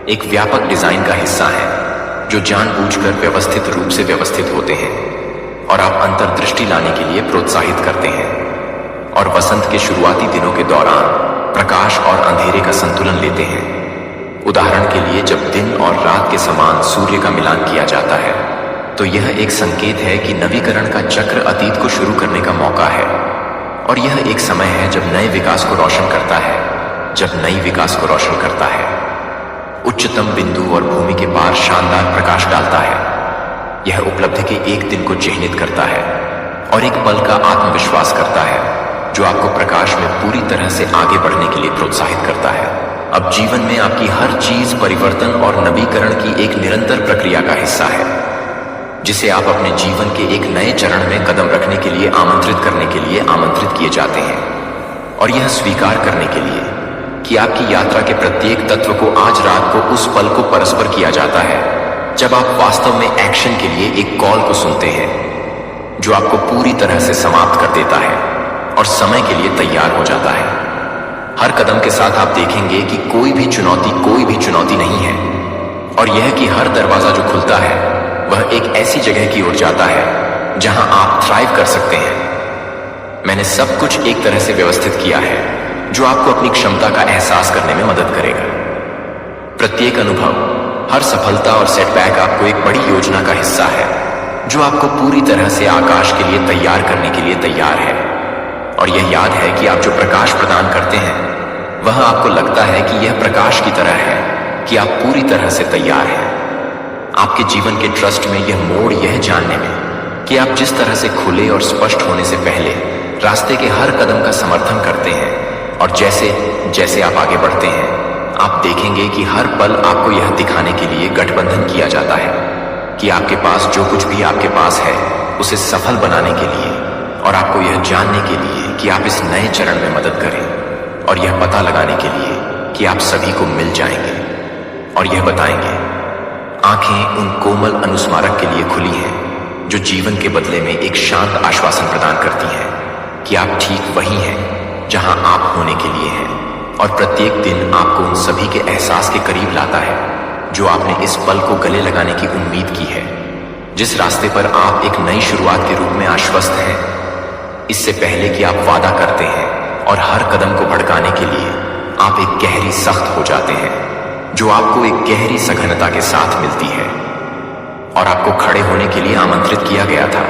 एक व्यापक डिजाइन का हिस्सा है जो जानबूझकर व्यवस्थित रूप से व्यवस्थित होते हैं, और आप अंतर्दृष्टि लाने के लिए प्रोत्साहित करते हैं। और वसंत के शुरुआती दिनों के दौरान प्रकाश और अंधेरे का संतुलन लेते हैं। उदाहरण के लिए, जब दिन और रात के समान सूर्य का मिलान किया जाता है, तो यह एक संकेत है कि नवीकरण का चक्र अतीत को शुरू करने का मौका है, और यह एक समय है जब नए विकास को रोशन करता है, जब नई विकास को रोशन करता है। उच्चतम बिंदु और भूमि के पार शानदार प्रकाश डालता है। यह उपलब्धि के एक दिन को चिह्नित करता है और एक पल का आत्मविश्वास करता है, जो आपको प्रकाश में पूरी तरह से आगे बढ़ने के लिए प्रोत्साहित करता है। अब जीवन में आपकी हर चीज परिवर्तन और नवीकरण की एक निरंतर प्रक्रिया का हिस्सा है, जिसे आप अपने जीवन के एक नए चरण में कदम रखने के लिए आमंत्रित करने के लिए आमंत्रित किए जाते हैं, और यह स्वीकार करने के लिए कि आपकी यात्रा के प्रत्येक तत्व को आज रात को उस पल को परस्पर किया जाता है जब आप वास्तव में एक्शन के लिए एक कॉल को सुनते हैं, जो आपको पूरी तरह से समाप्त कर देता है और समय के लिए तैयार हो जाता है। हर कदम के साथ आप देखेंगे कि कोई भी चुनौती नहीं है, और यह कि हर दरवाजा जो खुलता है वह एक ऐसी जगह की ओर जाता है जहां आप थ्राइव कर सकते हैं। मैंने सब कुछ एक तरह से व्यवस्थित किया है जो आपको अपनी क्षमता का एहसास करने में मदद करेगा। प्रत्येक अनुभव, हर सफलता और सेटबैक आपको एक बड़ी योजना का हिस्सा है जो आपको पूरी तरह से आकाश के लिए तैयार करने के लिए तैयार है। और यह याद है कि आप जो प्रकाश प्रदान करते हैं वह आपको लगता है कि यह प्रकाश की तरह है कि आप पूरी तरह से तैयार हैं। आपके जीवन के ट्रस्ट में यह मोड़ यह जानने में कि आप जिस तरह से खुले और स्पष्ट होने से पहले रास्ते के हर कदम का समर्थन करते हैं, और जैसे जैसे आप आगे बढ़ते हैं आप देखेंगे कि हर पल आपको यह दिखाने के लिए गठबंधन किया जाता है कि आपके पास जो कुछ भी आपके पास है उसे सफल बनाने के लिए, और आपको यह जानने के लिए कि आप इस नए चरण में मदद करें, और यह पता लगाने के लिए कि आप सभी को मिल जाएंगे और यह बताएंगे। आंखें उन कोमल अनुस्मारक के लिए खुली हैं जो जीवन के बदले में एक शांत आश्वासन प्रदान करती हैं कि आप ठीक वही हैं जहां आप होने के लिए हैं, और प्रत्येक दिन आपको उन सभी के एहसास के करीब लाता है जो आपने इस पल को गले लगाने की उम्मीद की है, जिस रास्ते पर आप एक नई शुरुआत के रूप में आश्वस्त हैं, इससे पहले कि आप वादा करते हैं, और हर कदम को भड़काने के लिए आप एक गहरी सख्त हो जाते हैं जो आपको एक गहरी सघनता के साथ मिलती है। और आपको खड़े होने के लिए आमंत्रित किया गया था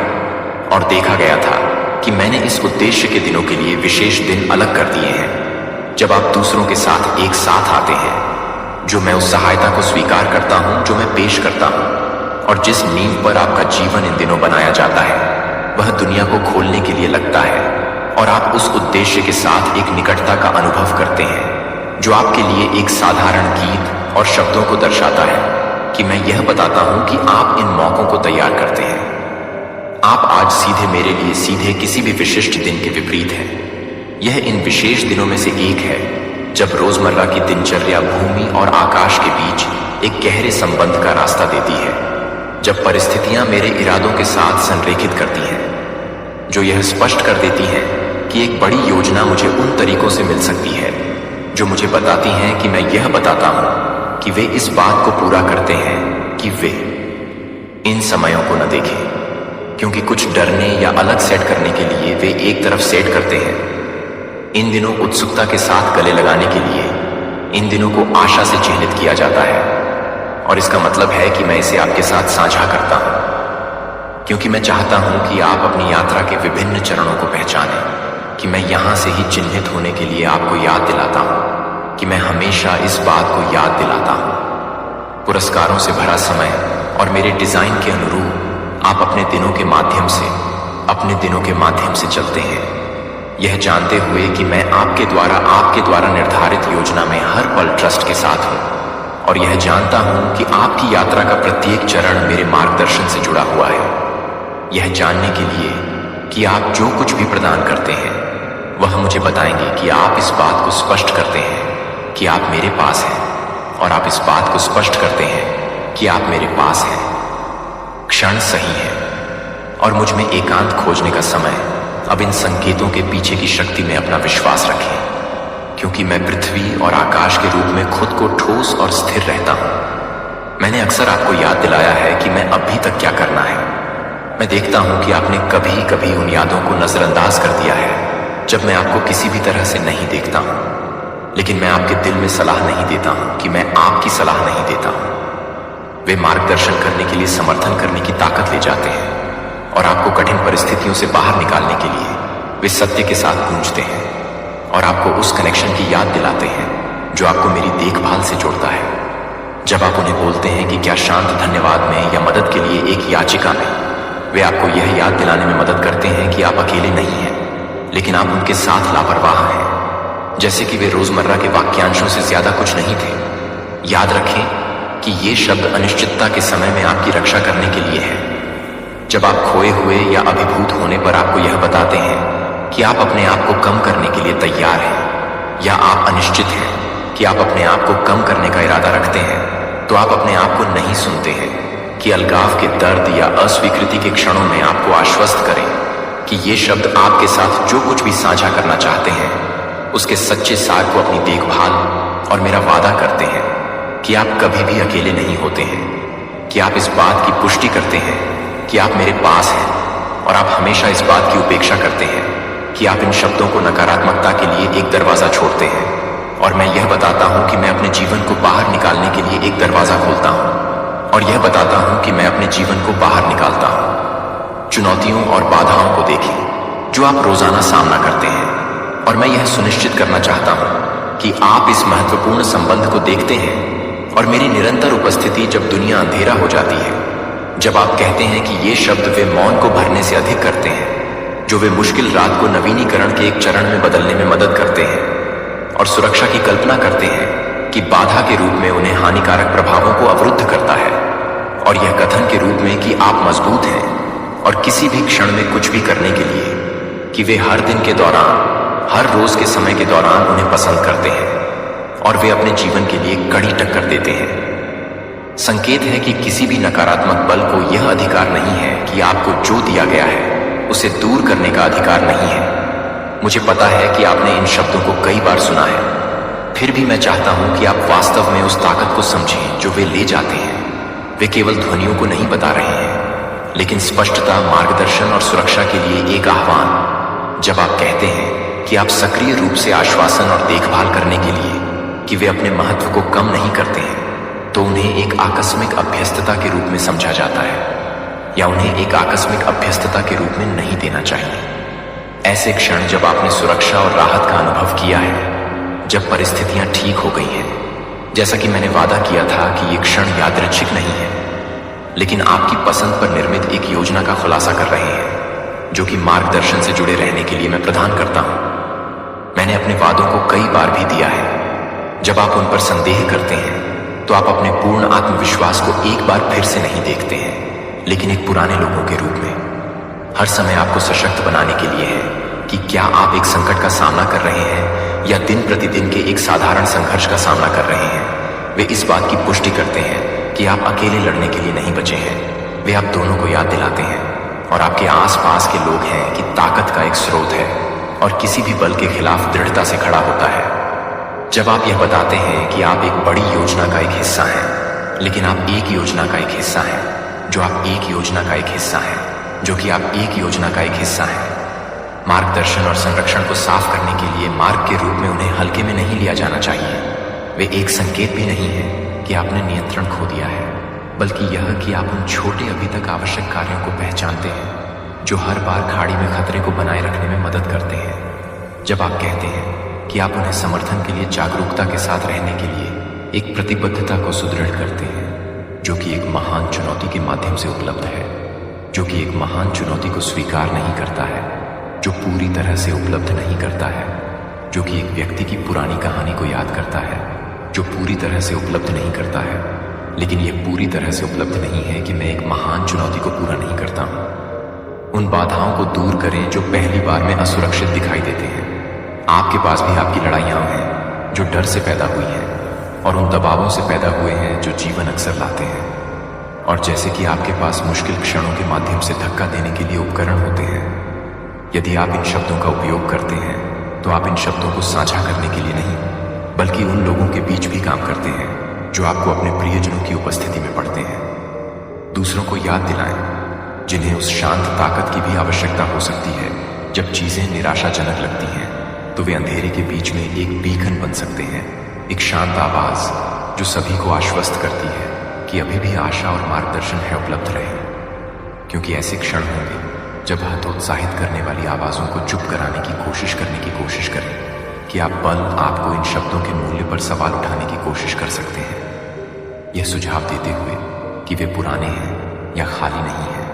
और देखा गया था कि मैंने इस उद्देश्य के दिनों के लिए विशेष दिन अलग कर दिए हैं जब आप दूसरों के साथ एक साथ आते हैं, जो मैं उस सहायता को स्वीकार करता हूं जो मैं पेश करता हूं, और जिस नींव पर आपका जीवन इन दिनों बनाया जाता है वह दुनिया को खोलने के लिए लगता है, और आप उस उद्देश्य के साथ एक निकटता का अनुभव करते हैं जो आपके लिए एक साधारण गीत और शब्दों को दर्शाता है कि मैं यह बताता हूं कि आप इन मौकों को तैयार करते हैं। आप आज सीधे मेरे लिए सीधे किसी भी विशिष्ट दिन के विपरीत हैं। यह इन विशेष दिनों में से एक है जब रोजमर्रा की दिनचर्या भूमि और आकाश के बीच एक गहरे संबंध का रास्ता देती है, जब परिस्थितियां मेरे इरादों के साथ संरेखित करती हैं, जो यह स्पष्ट कर देती हैं कि एक बड़ी योजना मुझे उन तरीकों से मिल सकती है जो मुझे बताती हैं कि मैं यह बताता हूं कि वे इस बात को पूरा करते हैं कि वे इन समयों को न देखें, क्योंकि कुछ डरने या अलग सेट करने के लिए वे एक तरफ सेट करते हैं। इन दिनों उत्सुकता के साथ गले लगाने के लिए इन दिनों को आशा से चिह्नित किया जाता है, और इसका मतलब है कि मैं इसे आपके साथ साझा करता हूं क्योंकि मैं चाहता हूं कि आप अपनी यात्रा के विभिन्न चरणों को पहचानें, कि मैं यहां से ही चिन्हित होने के लिए आपको याद दिलाता हूं कि मैं हमेशा इस बात को याद दिलाता हूं। पुरस्कारों से भरा समय और मेरे डिजाइन के अनुरूप आप अपने दिनों के माध्यम से चलते हैं, यह जानते हुए कि मैं आपके द्वारा निर्धारित योजना में हर पल ट्रस्ट के साथ हूं, और यह जानता हूं कि आपकी यात्रा का प्रत्येक चरण मेरे मार्गदर्शन से जुड़ा हुआ है। यह जानने के लिए कि आप जो कुछ भी प्रदान करते हैं वह मुझे बताएंगे कि आप इस बात को स्पष्ट करते हैं कि आप मेरे पास हैं, और आप इस बात को स्पष्ट करते हैं कि आप मेरे पास हैं। क्षण सही है और मुझ में एकांत खोजने का समय। अब इन संकेतों के पीछे की शक्ति में अपना विश्वास रखें, क्योंकि मैं पृथ्वी और आकाश के रूप में खुद को ठोस और स्थिर रहता हूं। मैंने अक्सर आपको याद दिलाया है कि मैं अभी तक क्या करना है। मैं देखता हूं कि आपने कभी कभी उन यादों को नजरअंदाज कर दिया है जब मैं आपको किसी भी तरह से नहीं देखता हूं, लेकिन मैं आपके दिल में सलाह नहीं देता हूं कि मैं आपकी सलाह नहीं देता हूं। वे मार्गदर्शन करने के लिए समर्थन करने की ताकत ले जाते हैं, और आपको कठिन परिस्थितियों से बाहर निकालने के लिए वे सत्य के साथ गूंजते हैं, और आपको उस कनेक्शन की याद दिलाते हैं जो आपको मेरी देखभाल से जोड़ता है। जब आप उन्हें बोलते हैं कि क्या शांत धन्यवाद में या मदद के लिए एक याचिका में, वे आपको यह याद दिलाने में मदद करते हैं कि आप अकेले नहीं हैं, लेकिन आप उनके साथ लापरवाह हैं, जैसे कि वे रोजमर्रा के वाक्यांशों से ज्यादा कुछ नहीं थे। याद रखें कि ये शब्द अनिश्चितता के समय में आपकी रक्षा करने के लिए है। जब आप खोए हुए या अभिभूत होने पर आपको यह बताते हैं कि आप अपने आप को कम करने के लिए तैयार हैं, या आप अनिश्चित हैं कि आप अपने आप को कम करने का इरादा रखते हैं, तो आप अपने आप को नहीं सुनते हैं कि अलगाव के दर्द या अस्वीकृति के क्षणों में आपको आश्वस्त करें कि ये शब्द आपके साथ जो कुछ भी साझा करना चाहते हैं उसके सच्चे सार को अपनी देखभाल और मेरा वादा करते हैं कि आप कभी भी अकेले नहीं होते हैं, कि आप इस बात की पुष्टि करते हैं कि आप मेरे पास हैं, और आप हमेशा इस बात की उपेक्षा करते हैं कि आप इन शब्दों को नकारात्मकता के लिए एक दरवाजा छोड़ते हैं, और मैं यह बताता हूं कि मैं अपने जीवन को बाहर निकालने के लिए एक दरवाजा खोलता हूं, और यह बताता हूं कि मैं अपने जीवन को बाहर निकालता हूं। चुनौतियों और बाधाओं को देखें जो आप रोजाना सामना करते हैं, और मैं यह सुनिश्चित करना चाहता हूं कि आप इस महत्वपूर्ण संबंध को देखते हैं और मेरी निरंतर उपस्थिति जब दुनिया अंधेरा हो जाती है, जब आप कहते हैं कि ये शब्द वे मौन को भरने से अधिक करते हैं, जो वे मुश्किल रात को नवीनीकरण के एक चरण में बदलने में मदद करते हैं, और सुरक्षा की कल्पना करते हैं कि बाधा के रूप में उन्हें हानिकारक प्रभावों को अवरुद्ध करता है, और यह कथन के रूप में कि आप मजबूत हैं और किसी भी क्षण में कुछ भी करने के लिए, कि वे हर दिन के दौरान, हर रोज के समय के दौरान उन्हें पसंद करते हैं और वे अपने जीवन के लिए कड़ी टक्कर देते हैं। संकेत है कि किसी भी नकारात्मक बल को यह अधिकार नहीं है कि आपको जो दिया गया है उसे दूर करने का अधिकार नहीं है। मुझे पता है कि आपने इन शब्दों को कई बार सुना है, फिर भी मैं चाहता हूं कि आप वास्तव में उस ताकत को समझें जो वे ले जाते हैं। वे केवल ध्वनियों को नहीं बता रहे हैं, लेकिन स्पष्टता, मार्गदर्शन और सुरक्षा के लिए एक आह्वान। जब आप कहते हैं कि आप सक्रिय रूप से आश्वासन और देखभाल करने के लिए कि वे अपने महत्व को कम नहीं करते हैं, तो उन्हें एक आकस्मिक अभ्यस्तता के रूप में समझा जाता है, या उन्हें एक आकस्मिक अभ्यस्तता के रूप में नहीं देना चाहिए। ऐसे क्षण जब आपने सुरक्षा और राहत का अनुभव किया है, जब परिस्थितियां ठीक हो गई हैं, जैसा कि मैंने वादा किया था कि ये क्षण यादृच्छिक नहीं है, लेकिन आपकी पसंद पर निर्मित एक योजना का खुलासा कर रहे हैं, जो कि मार्गदर्शन से जुड़े रहने के लिए मैं प्रदान करता हूं। मैंने अपने वादों को कई बार भी दिया है। जब आप उन पर संदेह करते हैं तो आप अपने पूर्ण आत्मविश्वास को एक बार फिर से नहीं देखते हैं, लेकिन एक पुराने लोगों के रूप में। हर समय आपको सशक्त बनाने के लिए है कि क्या आप एक संकट का सामना कर रहे हैं या दिन प्रतिदिन के एक साधारण संघर्ष का सामना कर रहे हैं। वे इस बात की पुष्टि करते हैं कि आप अकेले लड़ने के लिए नहीं बचे हैं। वे आप दोनों को याद दिलाते हैं और आपके आसपास के लोग हैं कि ताकत का एक स्रोत है और किसी भी बल के खिलाफ दृढ़ता से खड़ा होता है। जब आप यह बताते हैं कि आप एक बड़ी योजना का एक हिस्सा हैं, लेकिन आप एक योजना का एक हिस्सा हैं, जो आप एक योजना का एक हिस्सा हैं, जो कि आप एक योजना का एक हिस्सा हैं। मार्गदर्शन और संरक्षण को साफ करने के लिए मार्ग के रूप में उन्हें हल्के में नहीं लिया जाना चाहिए। वे एक संकेत भी नहीं है कि आपने नियंत्रण खो दिया है, बल्कि यह कि आप उन छोटे अभी तक आवश्यक कार्यों को पहचानते हैं जो हर बार खाड़ी में खतरे को बनाए रखने में मदद करते हैं। जब आप कहते हैं कि आप उन्हें समर्थन के लिए जागरूकता के साथ रहने के लिए एक प्रतिबद्धता को सुदृढ़ करते हैं, जो कि एक महान चुनौती के माध्यम से उपलब्ध है, जो कि एक महान चुनौती को स्वीकार नहीं करता है, जो पूरी तरह से उपलब्ध नहीं करता है, जो कि एक व्यक्ति की पुरानी कहानी को याद करता है, जो पूरी तरह से उपलब्ध नहीं करता है, लेकिन यह पूरी तरह से उपलब्ध नहीं है कि मैं एक महान चुनौती को पूरा नहीं करता हूं। उन बाधाओं को दूर करें जो पहली बार में असुरक्षित दिखाई देते हैं। आपके पास भी आपकी लड़ाइयां हैं जो डर से पैदा हुई हैं और उन दबावों से पैदा हुए हैं जो जीवन अक्सर लाते हैं। और जैसे कि आपके पास मुश्किल क्षणों के माध्यम से धक्का देने के लिए उपकरण होते हैं, यदि आप इन शब्दों का उपयोग करते हैं तो आप इन शब्दों को साझा करने के लिए नहीं, बल्कि उन लोगों के बीच भी काम करते हैं जो आपको अपने प्रियजनों की उपस्थिति में पढ़ते हैं। दूसरों को याद दिलाएं जिन्हें उस शांत ताकत की भी आवश्यकता हो सकती है जब चीजें निराशाजनक लगती हैं, तो वे अंधेरे के बीच में एक बीकन बन सकते हैं, एक शांत आवाज जो सभी को आश्वस्त करती है कि अभी भी आशा और मार्गदर्शन है उपलब्ध रहे। क्योंकि ऐसे क्षण होंगे जब हतोत्साहित करने वाली आवाजों को चुप कराने की कोशिश करें कि आप बल आपको इन शब्दों के मूल्य पर सवाल उठाने की कोशिश कर सकते हैं, यह सुझाव देते हुए कि वे पुराने हैं या खाली नहीं हैं।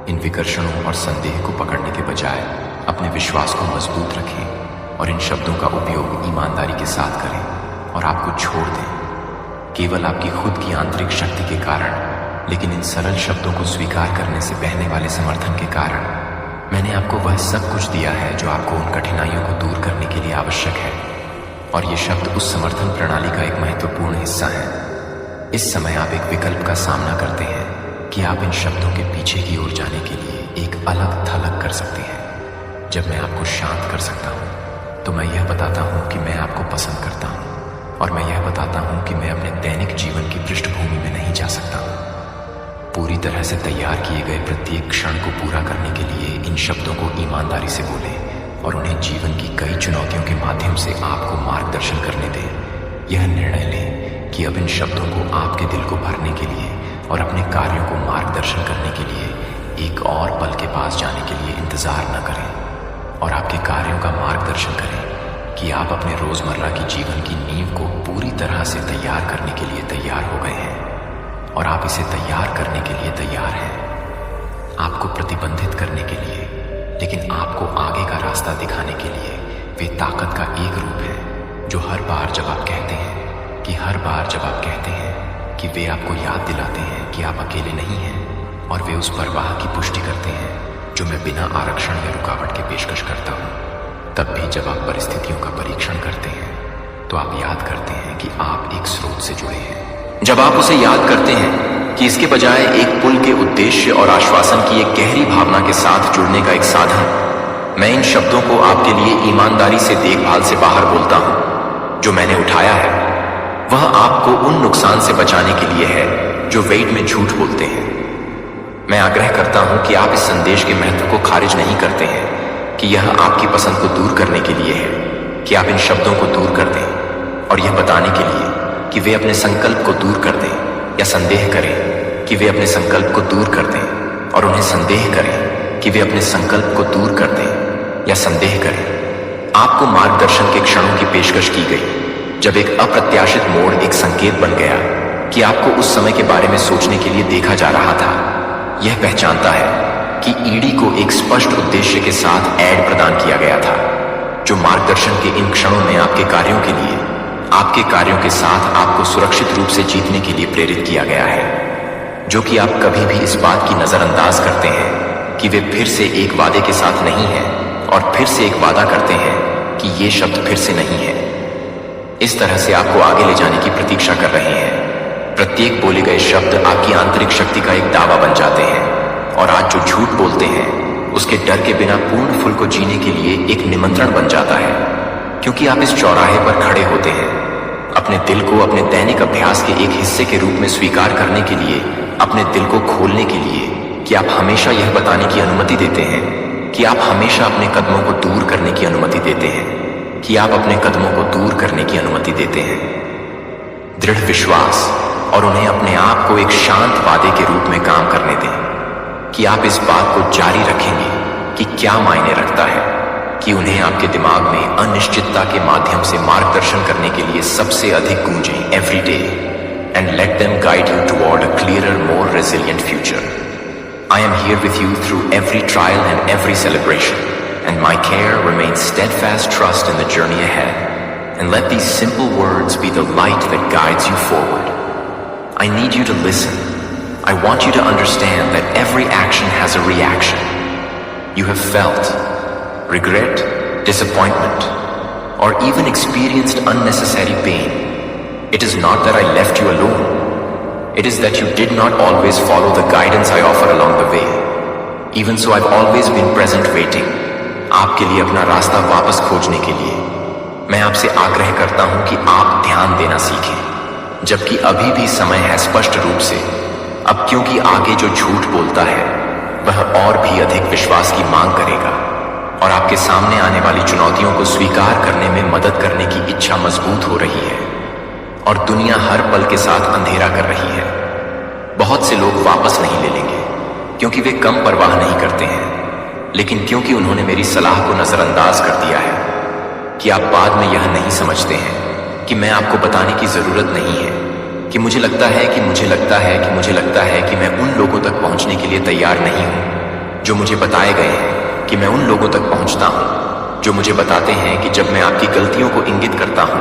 इन विकर्षणों और संदेह को पकड़ने के बजाय अपने विश्वास को मजबूत रखें और इन शब्दों का उपयोग ईमानदारी के साथ करें और आपको छोड़ दें केवल आपकी खुद की आंतरिक शक्ति के कारण। लेकिन इन सरल शब्दों को स्वीकार करने से बहने वाले समर्थन के कारण मैंने आपको वह सब कुछ दिया है जो आपको उन कठिनाइयों को दूर करने के लिए आवश्यक है। और ये शब्द उस समर्थन प्रणाली का एक महत्वपूर्ण हिस्सा है। इस समय आप एक विकल्प का सामना करते हैं कि आप इन शब्दों के पीछे की ओर जाने के लिए एक अलग थलग कर सकते हैं। जब मैं आपको शांत कर सकता हूँ तो मैं यह बताता हूँ कि मैं आपको पसंद करता हूँ, और मैं यह बताता हूँ कि मैं अपने दैनिक जीवन की पृष्ठभूमि में नहीं जा सकता हूँ। पूरी तरह से तैयार किए गए प्रत्येक क्षण को पूरा करने के लिए इन शब्दों को ईमानदारी से बोलें और उन्हें जीवन की कई चुनौतियों के माध्यम से आपको मार्गदर्शन करने दें। यह निर्णय लें कि अब इन शब्दों को आपके दिल को भरने के लिए और अपने कार्यों को मार्गदर्शन करने के लिए एक और पल के पास जाने के लिए इंतजार न करें, और आपके कार्यों का मार्गदर्शन करें कि आप अपने रोजमर्रा की जीवन की नींव को पूरी तरह से तैयार करने के लिए तैयार हो गए हैं, और आप इसे तैयार करने के लिए तैयार हैं। आपको प्रतिबंधित करने के लिए, लेकिन आपको आगे का रास्ता दिखाने के लिए वे ताकत का एक रूप है जो हर बार जब आप कहते हैं कि वे आपको याद दिलाते हैं कि आप अकेले नहीं हैं, और वे उस परवाह की पुष्टि करते हैं जो मैं बिना आरक्षण या रुकावट के पेशकश करता हूँ। तब भी जब आप परिस्थितियों का परीक्षण करते हैं तो आप याद करते हैं कि आप एक स्रोत से जुड़े हैं। जब आप उसे याद करते हैं कि इसके बजाय एक पुल के उद्देश्य और आश्वासन की एक गहरी भावना के साथ जुड़ने का एक साधन, मैं इन शब्दों को आपके लिए ईमानदारी से देखभाल से बाहर बोलता हूं। जो मैंने उठाया है वह आपको उन नुकसान से बचाने के लिए है जो वेट में झूठ बोलते हैं। मैं आग्रह करता हूं कि आप इस संदेश के महत्व को खारिज नहीं करते हैं कि यह आपकी पसंद को दूर करने के लिए है, कि आप इन शब्दों को दूर कर दें और यह बताने के लिए कि वे अपने संकल्प को दूर कर दें, या संदेह करें कि वे अपने संकल्प को दूर कर दें, और उन्हें संदेह करें कि वे अपने संकल्प को दूर कर दें, या संदेह करें। आपको मार्गदर्शन के क्षणों की पेशकश की गई जब एक अप्रत्याशित मोड़ एक संकेत बन गया कि आपको उस समय के बारे में सोचने के लिए देखा जा रहा था। यह पहचानता है कि ईडी को एक स्पष्ट उद्देश्य के साथ ऐड प्रदान किया गया था, जो मार्गदर्शन के इन क्षणों में आपके कार्यों के लिए, आपके कार्यों के साथ आपको सुरक्षित रूप से जीतने के लिए प्रेरित किया गया है। जो कि आप कभी भी इस बात की नजरअंदाज करते हैं कि वे फिर से एक वादे के साथ नहीं हैं, और फिर से एक वादा करते हैं कि ये शब्द फिर से नहीं है। इस तरह से आपको आगे ले जाने की प्रतीक्षा कर रहे हैं। प्रत्येक बोले गए शब्द आपकी आंतरिक शक्ति का एक दावा बन जाते हैं, और आज जो झूठ बोलते हैं उसके डर के बिना पूर्ण फुल को जीने के लिए एक निमंत्रण बन जाता है, क्योंकि आप इस चौराहे पर खड़े होते हैं अपने दिल को अपने दैनिक अभ्यास के एक हिस्से के रूप में स्वीकार करने के लिए, अपने दिल को खोलने के लिए कि आप हमेशा यह बताने की अनुमति देते हैं कि आप हमेशा अपने कदमों को दूर करने की अनुमति देते हैं, कि आप अपने कदमों को दूर करने की अनुमति देते हैं। दृढ़ विश्वास और उन्हें अपने आप को एक शांत वादे के रूप में काम करने दें कि आप इस बात को जारी रखेंगे कि क्या मायने रखता है कि उन्हें आपके दिमाग में अनिश्चितता के माध्यम से मार्गदर्शन करने के लिए सबसे अधिक गूंजें every day, and let them guide you toward a clearer, more resilient future. I am here with you through every trial and every celebration, and my care remains steadfast trust in the journey ahead. And let these simple words be the light that guides you forward. I need you to listen. I want you to understand that every action has a reaction. You have felt regret, disappointment, or even experienced unnecessary pain. It is not that I left you alone. It is that you did not always follow the guidance I offer along the way. Even so, I've always been present waiting. आपके लिए अपना रास्ता वापस खोजने के लिए मैं आपसे आग्रह करता हूं कि आप ध्यान देना सीखें, जबकि अभी भी समय है स्पष्ट रूप से। अब क्योंकि आगे जो झूठ बोलता है वह और भी अधिक विश्वास की मांग करेगा, और आपके सामने आने वाली चुनौतियों को स्वीकार करने में मदद करने की इच्छा मजबूत हो रही है, और दुनिया हर पल के साथ अंधेरा कर रही है। बहुत से लोग वापस नहीं ले लेंगे क्योंकि वे कम परवाह नहीं करते हैं, लेकिन क्योंकि उन्होंने मेरी सलाह को नजरअंदाज कर दिया है कि आप बाद में यह नहीं समझते हैं कि मैं आपको बताने की जरूरत नहीं है कि मुझे लगता है कि मुझे लगता है कि मुझे लगता है कि मैं उन लोगों तक पहुंचने के लिए तैयार नहीं हूं जो मुझे बताए गए हैं कि मैं उन लोगों तक पहुंचता हूं जो मुझे बताते हैं कि जब मैं आपकी गलतियों को इंगित करता हूं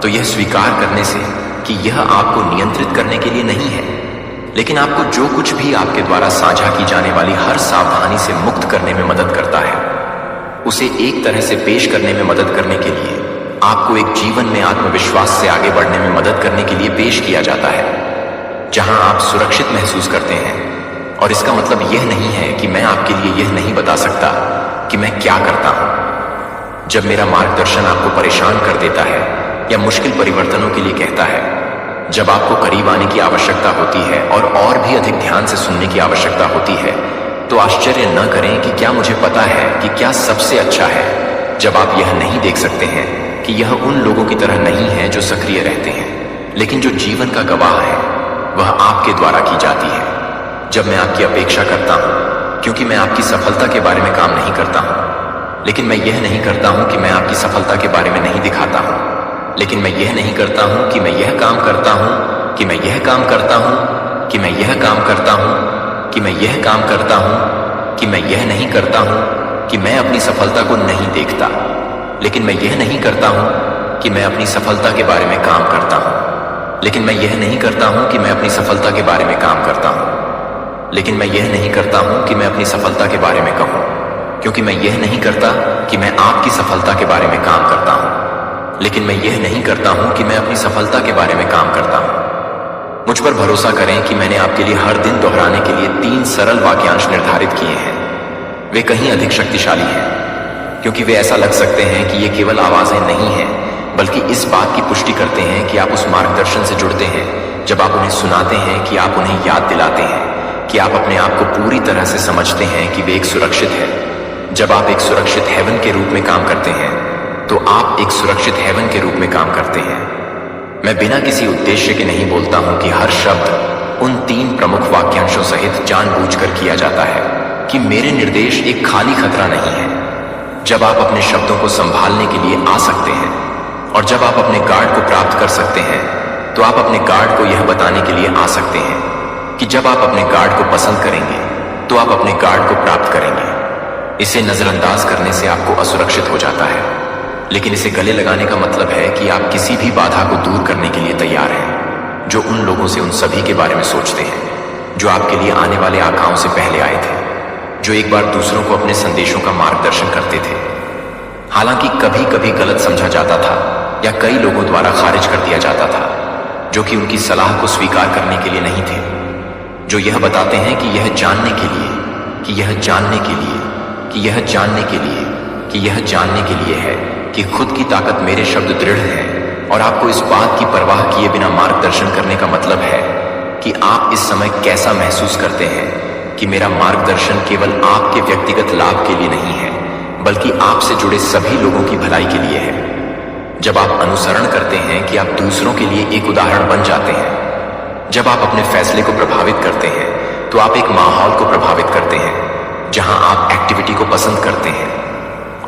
तो यह स्वीकार करने से कि यह आपको नियंत्रित करने के लिए नहीं है, लेकिन आपको जो कुछ भी आपके द्वारा साझा की जाने वाली हर सावधानी से मुक्त करने में मदद करता है, उसे एक तरह से पेश करने में मदद करने के लिए आपको एक जीवन में आत्मविश्वास से आगे बढ़ने में मदद करने के लिए पेश किया जाता है, जहां आप सुरक्षित महसूस करते हैं। और इसका मतलब यह नहीं है कि मैं आपके लिए यह नहीं बता सकता कि मैं क्या करता हूं। जब मेरा मार्गदर्शन आपको परेशान कर देता है या मुश्किल परिवर्तनों के लिए कहता है, जब आपको करीब आने की आवश्यकता होती है और भी अधिक ध्यान से सुनने की आवश्यकता होती है, तो आश्चर्य न करें कि क्या मुझे पता है कि क्या सबसे अच्छा है। जब आप यह नहीं देख सकते हैं कि यह उन लोगों की तरह नहीं है जो सक्रिय रहते हैं, लेकिन जो जीवन का गवाह है, वह आपके द्वारा की जाती है। जब मैं आपकी अपेक्षा करता हूं, क्योंकि मैं आपकी सफलता के बारे में काम नहीं करता हूं, लेकिन मैं यह नहीं करता हूं कि मैं आपकी सफलता के बारे में नहीं दिखाता हूं, लेकिन मैं यह नहीं करता हूं कि मैं यह काम करता हूं, कि मैं यह काम करता हूं, कि मैं यह काम करता हूं, कि मैं यह काम करता हूं, कि मैं यह नहीं करता हूं, कि मैं अपनी सफलता को नहीं देखता, लेकिन मैं यह नहीं करता हूं कि मैं अपनी सफलता के बारे में काम करता हूं, लेकिन मैं यह नहीं करता हूं कि मैं अपनी सफलता के बारे में काम करता हूं, लेकिन मैं यह नहीं करता हूं कि मैं अपनी सफलता के बारे में कहूं, क्योंकि मैं यह नहीं करता कि मैं आपकी सफलता के बारे में काम करता हूं, लेकिन मैं यह नहीं करता हूं कि मैं अपनी सफलता के बारे में काम करता हूं। मुझ पर भरोसा करें कि मैंने आपके लिए हर दिन दोहराने के लिए 3 सरल वाक्यांश निर्धारित किए हैं। वे कहीं अधिक शक्तिशाली हैं, क्योंकि वे ऐसा लग सकते हैं कि ये केवल आवाजें नहीं हैं, बल्कि इस बात की पुष्टि करते हैं कि आप उस मार्गदर्शन से जुड़ते हैं जब आप उन्हें सुनाते हैं, कि आप उन्हें याद दिलाते हैं कि आप अपने आप को पूरी तरह से समझते हैं कि वे एक सुरक्षित है। जब आप एक सुरक्षित हेवन के रूप में काम करते हैं, तो आप एक सुरक्षित हेवन के रूप में काम करते हैं। मैं बिना किसी उद्देश्य के नहीं बोलता हूं कि हर शब्द उन 3 प्रमुख वाक्यांशों सहित जानबूझकर किया जाता है कि मेरे निर्देश एक खाली खतरा नहीं है। जब आप अपने शब्दों को संभालने के लिए आ सकते हैं और जब आप अपने गार्ड को प्राप्त कर सकते हैं, तो आप अपने गार्ड को यह बताने के लिए आ सकते हैं कि जब आप अपने गार्ड को पसंद करेंगे, तो आप अपने गार्ड को प्राप्त करेंगे। इसे नजरअंदाज करने से आपको असुरक्षित हो जाता है, लेकिन इसे गले लगाने का मतलब है कि आप किसी भी बाधा को दूर करने के लिए तैयार हैं, जो उन लोगों से उन सभी के बारे में सोचते हैं जो आपके लिए आने वाले आकाओं से पहले आए थे, जो एक बार दूसरों को अपने संदेशों का मार्गदर्शन करते थे, हालांकि कभी कभी गलत समझा जाता था या कई लोगों द्वारा खारिज कर दिया जाता था, जो कि उनकी सलाह को स्वीकार करने के लिए नहीं थे, जो यह बताते हैं कि यह जानने के लिए, कि यह जानने के लिए, कि यह जानने के लिए, कि यह जानने के लिए है कि खुद की ताकत मेरे शब्द दृढ़ हैं, और आपको इस बात की परवाह किए बिना मार्गदर्शन करने का मतलब है कि आप इस समय कैसा महसूस करते हैं कि मेरा मार्गदर्शन केवल आपके व्यक्तिगत लाभ के लिए नहीं है, बल्कि आपसे जुड़े सभी लोगों की भलाई के लिए है। जब आप अनुसरण करते हैं कि आप दूसरों के लिए एक उदाहरण बन जाते हैं, जब आप अपने फैसले को प्रभावित करते हैं, तो आप एक माहौल को प्रभावित करते हैं जहां आप एक्टिविटी को पसंद करते हैं।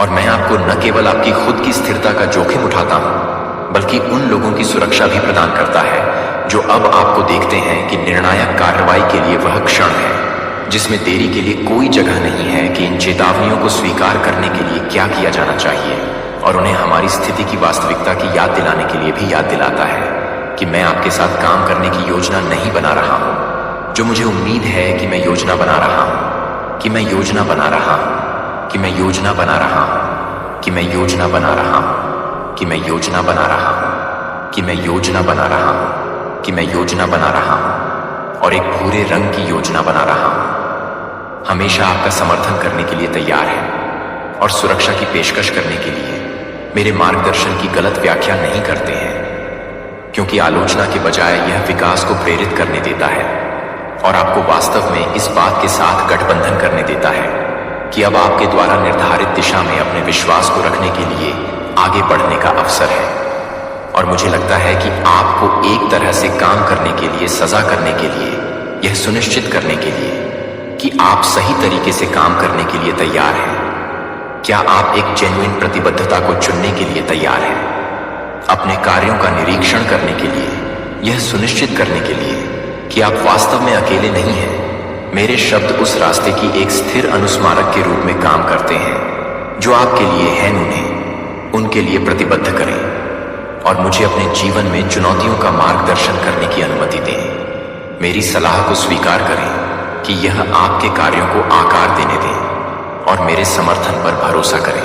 और मैं आपको न केवल आपकी खुद की स्थिरता का जोखिम उठाता हूं, बल्कि उन लोगों की सुरक्षा भी प्रदान करता है जो अब आपको देखते हैं कि निर्णायक कार्रवाई के लिए वह क्षण है जिसमें देरी के लिए कोई जगह नहीं है, कि इन चेतावनियों को स्वीकार करने के लिए क्या किया जाना चाहिए, और उन्हें हमारी स्थिति की वास्तविकता की याद दिलाने के लिए भी याद दिलाता है कि मैं आपके साथ काम करने की योजना नहीं बना रहा हूं, जो मुझे उम्मीद है कि मैं योजना बना रहा हूं, कि मैं योजना बना रहा हूं, कि मैं योजना बना रहा हूं, कि मैं योजना बना रहा हूं, कि मैं योजना बना रहा हूं, कि मैं योजना बना रहा हूं, कि मैं योजना बना रहा हूं, और एक भूरे रंग की योजना बना रहा हूं। हमेशा आपका समर्थन करने के लिए तैयार है और सुरक्षा की पेशकश करने के लिए मेरे मार्गदर्शन की गलत व्याख्या नहीं करते हैं, क्योंकि आलोचना के बजाय यह विकास को प्रेरित करने देता है और आपको वास्तव में इस बात के साथ गठबंधन करने देता है कि अब आपके द्वारा निर्धारित दिशा में अपने विश्वास को रखने के लिए आगे बढ़ने का अवसर है। और मुझे लगता है कि आपको एक तरह से काम करने के लिए सजा करने के लिए, यह सुनिश्चित करने के लिए कि आप सही तरीके से काम करने के लिए तैयार हैं। क्या आप एक जेन्युइन प्रतिबद्धता को चुनने के लिए तैयार हैं? अपने कार्यों का निरीक्षण करने के लिए, यह सुनिश्चित करने के लिए कि आप वास्तव में अकेले नहीं हैं, मेरे शब्द उस रास्ते की एक स्थिर अनुस्मारक के रूप में काम करते हैं जो आपके लिए है। उन्हें उनके लिए प्रतिबद्ध करें और मुझे अपने जीवन में चुनौतियों का मार्गदर्शन करने की अनुमति दें। मेरी सलाह को स्वीकार करें कि यह आपके कार्यों को आकार देने दें और मेरे समर्थन पर भरोसा करें,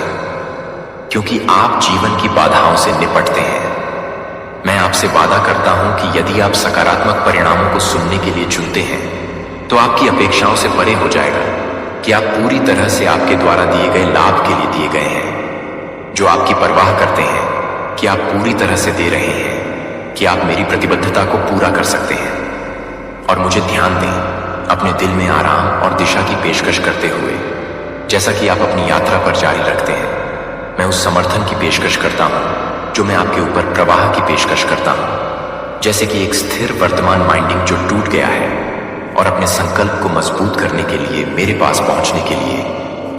क्योंकि आप जीवन की बाधाओं से निपटते हैं। मैं आपसे वादा करता हूं कि यदि आप सकारात्मक परिणामों को सुनने के लिए चुनते हैं तो आपकी अपेक्षाओं से परे हो जाएगा कि आप पूरी तरह से आपके द्वारा दिए गए लाभ के लिए दिए गए हैं, जो आपकी परवाह करते हैं कि आप पूरी तरह से दे रहे हैं कि आप मेरी प्रतिबद्धता को पूरा कर सकते हैं। और मुझे ध्यान दें, अपने दिल में आराम और दिशा की पेशकश करते हुए, जैसा कि आप अपनी यात्रा पर जारी रखते हैं, मैं उस समर्थन की पेशकश करता हूं जो मैं आपके ऊपर प्रवाह की पेशकश करता हूं। जैसे कि एक स्थिर वर्तमान माइंडिंग जो टूट गया है और अपने संकल्प को मजबूत करने के लिए मेरे पास पहुंचने के लिए,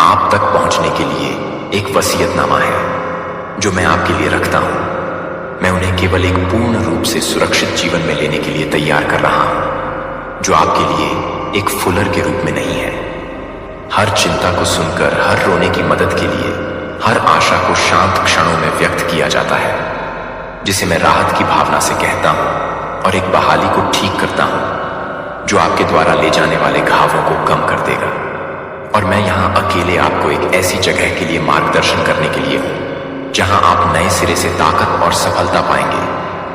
आप तक पहुंचने के लिए एक वसीयतनामा है जो मैं आपके लिए रखता हूं। मैं उन्हें केवल एक पूर्ण रूप से सुरक्षित जीवन में लेने के लिए तैयार कर रहा हूं, जो आपके लिए एक फुलर के रूप में नहीं है। हर चिंता को सुनकर, हर रोने की मदद के लिए, हर आशा को शांत क्षणों में व्यक्त किया जाता है, जिसे मैं राहत की भावना से कहता हूं और एक बहाली को ठीक करता हूं जो आपके द्वारा ले जाने वाले घावों को कम कर देगा। और मैं यहां अकेले आपको एक ऐसी जगह के लिए मार्गदर्शन करने के लिए हूं जहां आप नए सिरे से ताकत और सफलता पाएंगे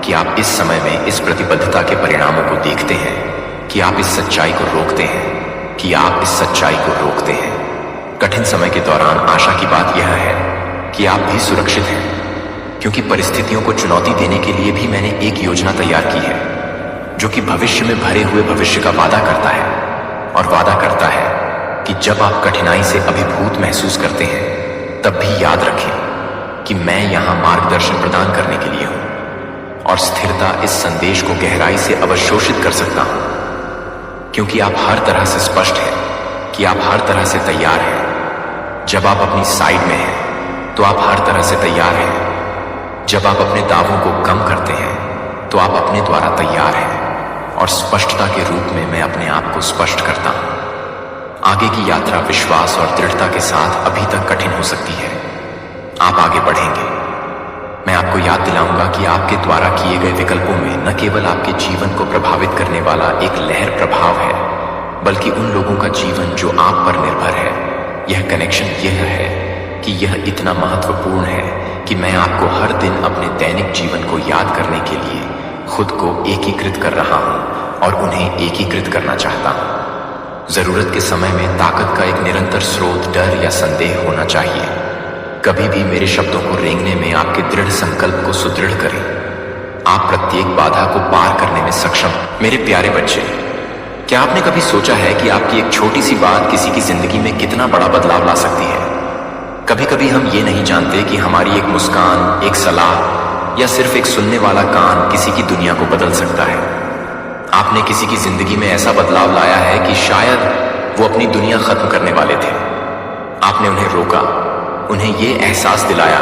कि आप इस समय में इस प्रतिबद्धता के परिणामों को देखते हैं, कि आप इस सच्चाई को रोकते हैं, कि आप इस सच्चाई को रोकते हैं। कठिन समय के दौरान आशा की बात यह है कि आप भी सुरक्षित हैं, क्योंकि परिस्थितियों को चुनौती देने के लिए भी मैंने एक योजना तैयार की है जो कि भविष्य में भरे हुए भविष्य का वादा करता है, और वादा करता है कि जब आप कठिनाई से अभिभूत महसूस करते हैं तब भी याद रखें कि मैं यहां मार्गदर्शन प्रदान करने के लिए हूं। और स्थिरता इस संदेश को गहराई से अवशोषित कर सकता हूं, क्योंकि आप हर तरह से स्पष्ट हैं कि आप हर तरह से तैयार हैं। जब आप अपनी साइड में हैं तो आप हर तरह से तैयार हैं। जब आप अपने दावों को कम करते हैं तो आप अपने द्वारा तैयार हैं। और स्पष्टता के रूप में मैं अपने आप को स्पष्ट करता हूं। आगे की यात्रा विश्वास और दृढ़ता के साथ अभी तक कठिन हो सकती है। आप आगे बढ़ेंगे। मैं आपको याद दिलाऊंगा कि आपके द्वारा किए गए विकल्पों में न केवल आपके जीवन को प्रभावित करने वाला एक लहर प्रभाव है, बल्कि उन लोगों का जीवन जो आप पर निर्भर है। यह कनेक्शन यह है कि यह इतना महत्वपूर्ण है कि मैं आपको हर दिन अपने दैनिक जीवन को याद करने के लिए खुद को एकीकृत कर रहा हूं और उन्हें एकीकृत करना चाहता हूं। जरूरत के समय में ताकत का एक निरंतर स्रोत डर या संदेह होना चाहिए। कभी भी मेरे शब्दों को रेंगने में आपके दृढ़ संकल्प को सुदृढ़ करें। आप प्रत्येक बाधा को पार करने में सक्षम। मेरे प्यारे बच्चे, क्या आपने कभी सोचा है कि आपकी एक छोटी सी बात किसी की जिंदगी में कितना बड़ा बदलाव ला सकती है? कभी कभी हम ये नहीं जानते कि हमारी एक मुस्कान, एक सलाह या सिर्फ एक सुनने वाला कान किसी की दुनिया को बदल सकता है। आपने किसी की जिंदगी में ऐसा बदलाव लाया है कि शायद वो अपनी दुनिया खत्म करने वाले थे। आपने उन्हें रोका, उन्हें ये एहसास दिलाया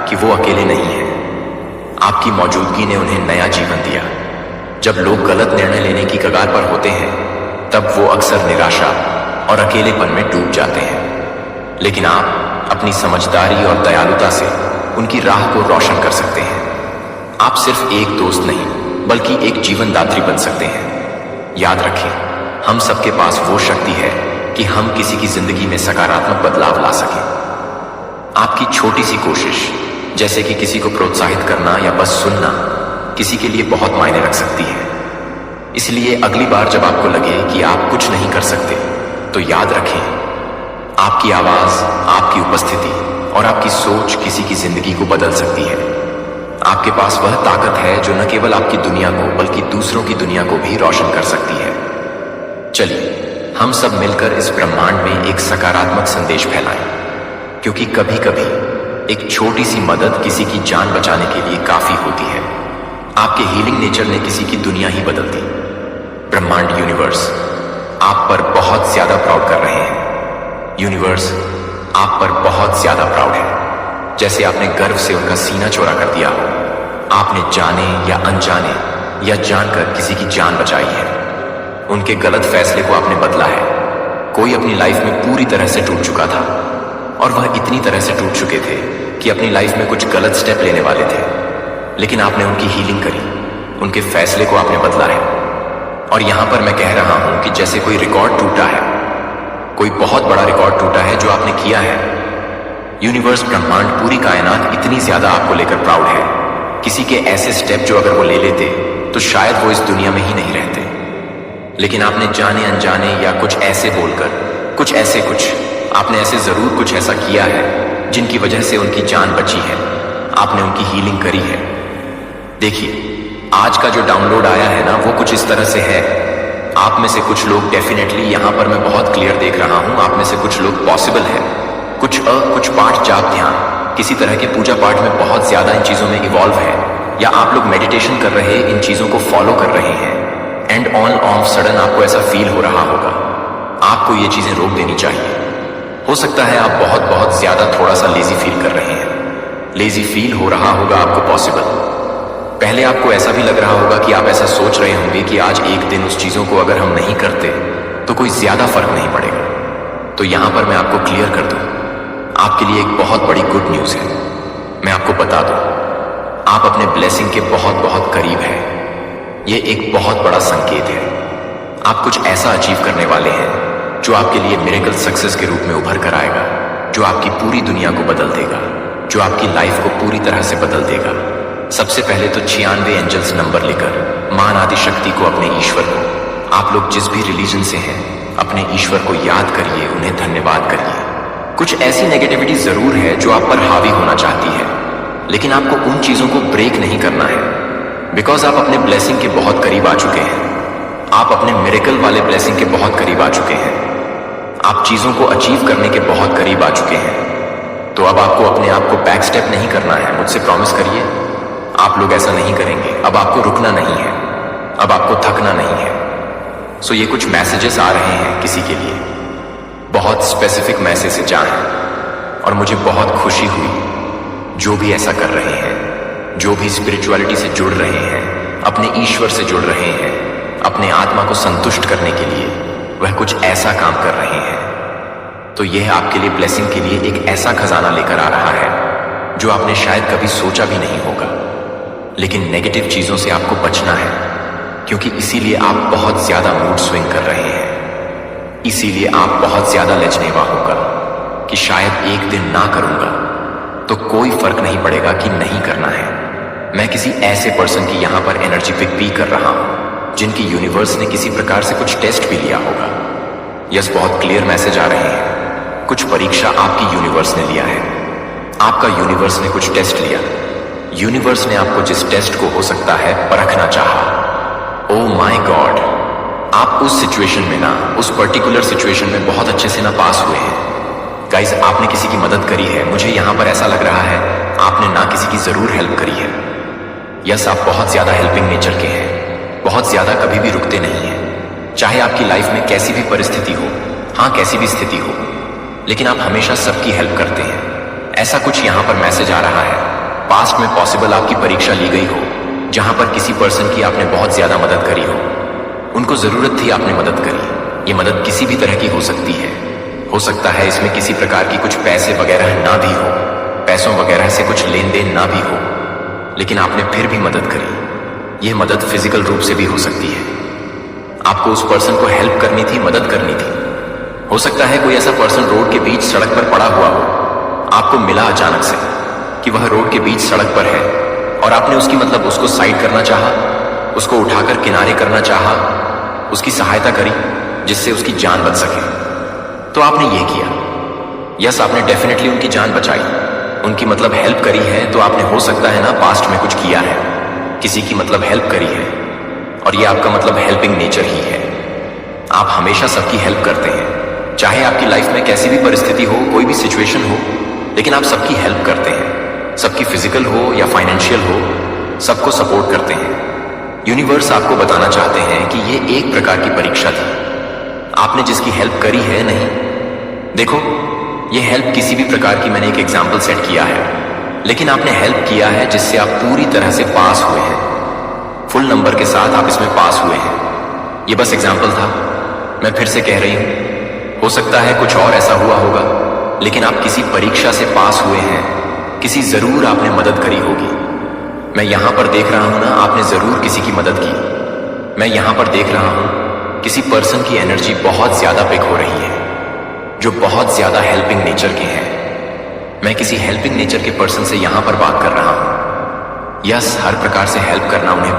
कि वो अकेले नहीं हैं। आपकी मौजूदगी ने उन्हें नया जीवन दिया। जब लोग गलत निर्णय लेने की कगार पर होते हैं तब वो अक्सर निराशा और अकेलेपन में डूब जाते हैं, लेकिन आप अपनी समझदारी और दयालुता से उनकी राह को रोशन कर सकते हैं। आप सिर्फ एक दोस्त नहीं बल्कि एक जीवनदात्री बन सकते हैं। याद रखें, हम सबके पास वो शक्ति है कि हम किसी की जिंदगी में सकारात्मक बदलाव ला सकें। आपकी छोटी सी कोशिश, जैसे कि किसी को प्रोत्साहित करना या बस सुनना, किसी के लिए बहुत मायने रख सकती है। इसलिए अगली बार जब आपको लगे कि आप कुछ नहीं कर सकते, तो याद रखें, आपकी आवाज, आपकी उपस्थिति और आपकी सोच किसी की जिंदगी को बदल सकती है। आपके पास वह ताकत है जो न केवल आपकी दुनिया को बल्कि दूसरों की दुनिया को भी रोशन कर सकती है। चलिए हम सब मिलकर इस ब्रह्मांड में एक सकारात्मक संदेश फैलाएं, क्योंकि कभी कभी एक छोटी सी मदद किसी की जान बचाने के लिए काफी होती है। आपके हीलिंग नेचर ने किसी की दुनिया ही बदल दी। ब्रह्मांड, यूनिवर्स आप पर बहुत ज्यादा प्राउड कर रहे हैं। यूनिवर्स आप पर बहुत ज्यादा प्राउड है, जैसे आपने गर्व से उनका सीना चौड़ा कर दिया हो। आपने जाने या अनजाने या जानकर किसी की जान बचाई है। उनके गलत फैसले को आपने बदला है। कोई अपनी लाइफ में पूरी तरह से टूट चुका था और वह इतनी तरह से टूट चुके थे कि अपनी लाइफ में कुछ गलत स्टेप लेने वाले थे, लेकिन आपने उनकी हीलिंग करी, उनके फैसले को आपने बदला है। और यहां पर मैं कह रहा हूं कि जैसे कोई रिकॉर्ड टूटा है, कोई बहुत बड़ा रिकॉर्ड टूटा है जो आपने किया है। यूनिवर्स, ब्रह्मांड, पूरी कायनात इतनी ज्यादा आपको लेकर प्राउड है। किसी के ऐसे स्टेप जो अगर वो ले लेते तो शायद वो इस दुनिया में ही नहीं रहते, लेकिन आपने जाने अनजाने या कुछ ऐसे बोलकर आपने ऐसे जरूर कुछ ऐसा किया है जिनकी वजह से उनकी जान बची है। आपने उनकी हीलिंग करी है। देखिए, आज का जो डाउनलोड आया है ना, वो कुछ इस तरह से है। आप में से कुछ लोग डेफिनेटली, यहां पर मैं बहुत क्लियर देख रहा हूं, आप में से कुछ लोग पॉसिबल है कुछ पाठ, जाप, ध्यान, किसी तरह के पूजा पाठ में बहुत ज्यादा इन चीजों में इवॉल्व है, या आप लोग मेडिटेशन कर रहे, इन चीजों को फॉलो कर रहे हैं, एंड ऑल ऑफ सडन आपको ऐसा फील हो रहा होगा। आपको ये चीजें रोक देनी चाहिए। हो सकता है आप बहुत ज्यादा थोड़ा सा लेजी फील कर रहे हैं। लेजी फील हो रहा होगा आपको पॉसिबल। पहले आपको ऐसा भी लग रहा होगा कि आप ऐसा सोच रहे होंगे कि आज एक दिन उस चीजों को अगर हम नहीं करते तो कोई ज्यादा फर्क नहीं पड़ेगा। तो यहां पर मैं आपको क्लियर कर दूं, आपके लिए एक बहुत बड़ी गुड न्यूज है। मैं आपको बता दूं, आप अपने ब्लेसिंग के बहुत करीब हैं। ये एक बहुत बड़ा संकेत है। आप कुछ ऐसा अचीव करने वाले हैं जो आपके लिए मिरेकल सक्सेस के रूप में उभर कर आएगा, जो आपकी पूरी दुनिया को बदल देगा, जो आपकी लाइफ को पूरी तरह से बदल देगा। सबसे पहले तो 96 एंजल्स नंबर लेकर मान आदि शक्ति को, अपने ईश्वर को, आप लोग जिस भी रिलीजन से हैं, अपने ईश्वर को याद करिए, उन्हें धन्यवाद करिए। कुछ ऐसी नेगेटिविटी जरूर है जो आप पर हावी होना चाहती है, लेकिन आपको उन चीजों को ब्रेक नहीं करना है, बिकॉज आप अपने ब्लेसिंग के बहुत करीब आ चुके हैं। आप अपने मिरेकल वाले ब्लेसिंग के बहुत करीब आ चुके हैं। आप चीजों को अचीव करने के बहुत करीब आ चुके हैं। तो अब आपको अपने आप को बैक स्टेप नहीं करना है। मुझसे प्रॉमिस करिए, आप लोग ऐसा नहीं करेंगे। अब आपको रुकना नहीं है, अब आपको थकना नहीं है। सो ये कुछ मैसेजेस आ रहे हैं किसी के लिए, बहुत स्पेसिफिक मैसेजेस हैं, और मुझे बहुत खुशी हुई जो भी ऐसा कर रहे हैं, जो भी स्पिरिचुअलिटी से जुड़ रहे हैं, अपने ईश्वर से जुड़ रहे हैं, अपने आत्मा को संतुष्ट करने के लिए वह कुछ ऐसा काम कर रहे हैं। तो यह आपके लिए ब्लेसिंग के लिए एक ऐसा खजाना लेकर आ रहा है जो आपने शायद कभी सोचा भी नहीं होगा। लेकिन नेगेटिव चीजों से आपको बचना है, क्योंकि इसीलिए आप बहुत ज्यादा मूड स्विंग कर रहे हैं। इसीलिए आप बहुत ज्यादा लचनेवा होगा कि शायद एक दिन ना करूंगा तो कोई फर्क नहीं पड़ेगा कि नहीं करना है। मैं किसी ऐसे पर्सन की यहां पर एनर्जी पिक कर रहा हूं जिनकी यूनिवर्स ने किसी प्रकार से कुछ टेस्ट भी लिया होगा। यस, बहुत क्लियर मैसेज आ रहे हैं। कुछ परीक्षा आपकी यूनिवर्स ने लिया है। आपका यूनिवर्स ने कुछ टेस्ट लिया। यूनिवर्स ने आपको जिस टेस्ट को हो सकता है परखना चाहा। ओह माय गॉड, आप उस सिचुएशन में ना, उस पर्टिकुलर सिचुएशन में बहुत अच्छे से ना पास हुए हैं। गाइज, आपने किसी की मदद करी है। मुझे यहां पर ऐसा लग रहा है आपने ना किसी की जरूर हेल्प करी है। यस, आप बहुत ज्यादा हेल्पिंग नेचर के हैं, बहुत ज्यादा कभी भी रुकते नहीं हैं। चाहे आपकी लाइफ में कैसी भी परिस्थिति हो, हाँ कैसी भी स्थिति हो, लेकिन आप हमेशा सबकी हेल्प करते हैं। ऐसा कुछ यहां पर मैसेज आ रहा है। पास्ट में पॉसिबल आपकी परीक्षा ली गई हो, जहां पर किसी पर्सन की आपने बहुत ज्यादा मदद करी हो। उनको जरूरत थी, आपने मदद करी। ये मदद किसी भी तरह की हो सकती है। हो सकता है इसमें किसी प्रकार की कुछ पैसे वगैरह ना भी हो, पैसों वगैरह से कुछ लेन देन ना भी हो, लेकिन आपने फिर भी मदद करी। यह मदद फिजिकल रूप से भी हो सकती है। आपको उस पर्सन को हेल्प करनी थी, मदद करनी थी। हो सकता है कोई ऐसा पर्सन रोड के बीच सड़क पर पड़ा हुआ हो, आपको मिला अचानक से कि वह रोड के बीच सड़क पर है, और आपने उसकी उसको साइड करना चाहा, उसको उठाकर किनारे करना चाहा, उसकी सहायता करी जिससे उसकी जान बच सके। तो आपने ये किया। यस, आपने डेफिनेटली उनकी जान बचाई, उनकी हेल्प करी है। तो आपने हो सकता है ना पास्ट में कुछ किया है, किसी की हेल्प करी है, और ये आपका हेल्पिंग नेचर ही है। आप हमेशा सबकी हेल्प करते हैं, चाहे आपकी लाइफ में कैसी भी परिस्थिति हो, कोई भी सिचुएशन हो, लेकिन आप सबकी हेल्प करते हैं। सबकी फिजिकल हो या फाइनेंशियल हो, सबको सपोर्ट करते हैं। यूनिवर्स आपको बताना चाहते हैं कि ये एक प्रकार की परीक्षा थी। आपने जिसकी हेल्प करी है, नहीं, देखो, ये हेल्प किसी भी प्रकार की, मैंने एक एग्जाम्पल सेट किया है, लेकिन आपने हेल्प किया है जिससे आप पूरी तरह से पास हुए हैं। फुल नंबर के साथ आप इसमें पास हुए हैं। ये बस एग्जाम्पल था। मैं फिर से कह रही हूं, हो सकता है कुछ और ऐसा हुआ होगा, लेकिन आप किसी परीक्षा से पास हुए हैं, किसी जरूर आपने मदद करी होगी। मैं यहां पर देख रहा हूं ना, आपने जरूर किसी की मदद की। मैं यहां पर देख रहा हूं किसी पर्सन की एनर्जी बहुत ज्यादा पिक हो रही है, जो बहुत ज्यादा हेल्पिंग नेचर के हैं। मैं किसी हेल्पिंग नेचर के पर्सन से यहां पर बात कर रहा हूं। यस, हर प्रकार से हेल्प करना उन्हें पसंद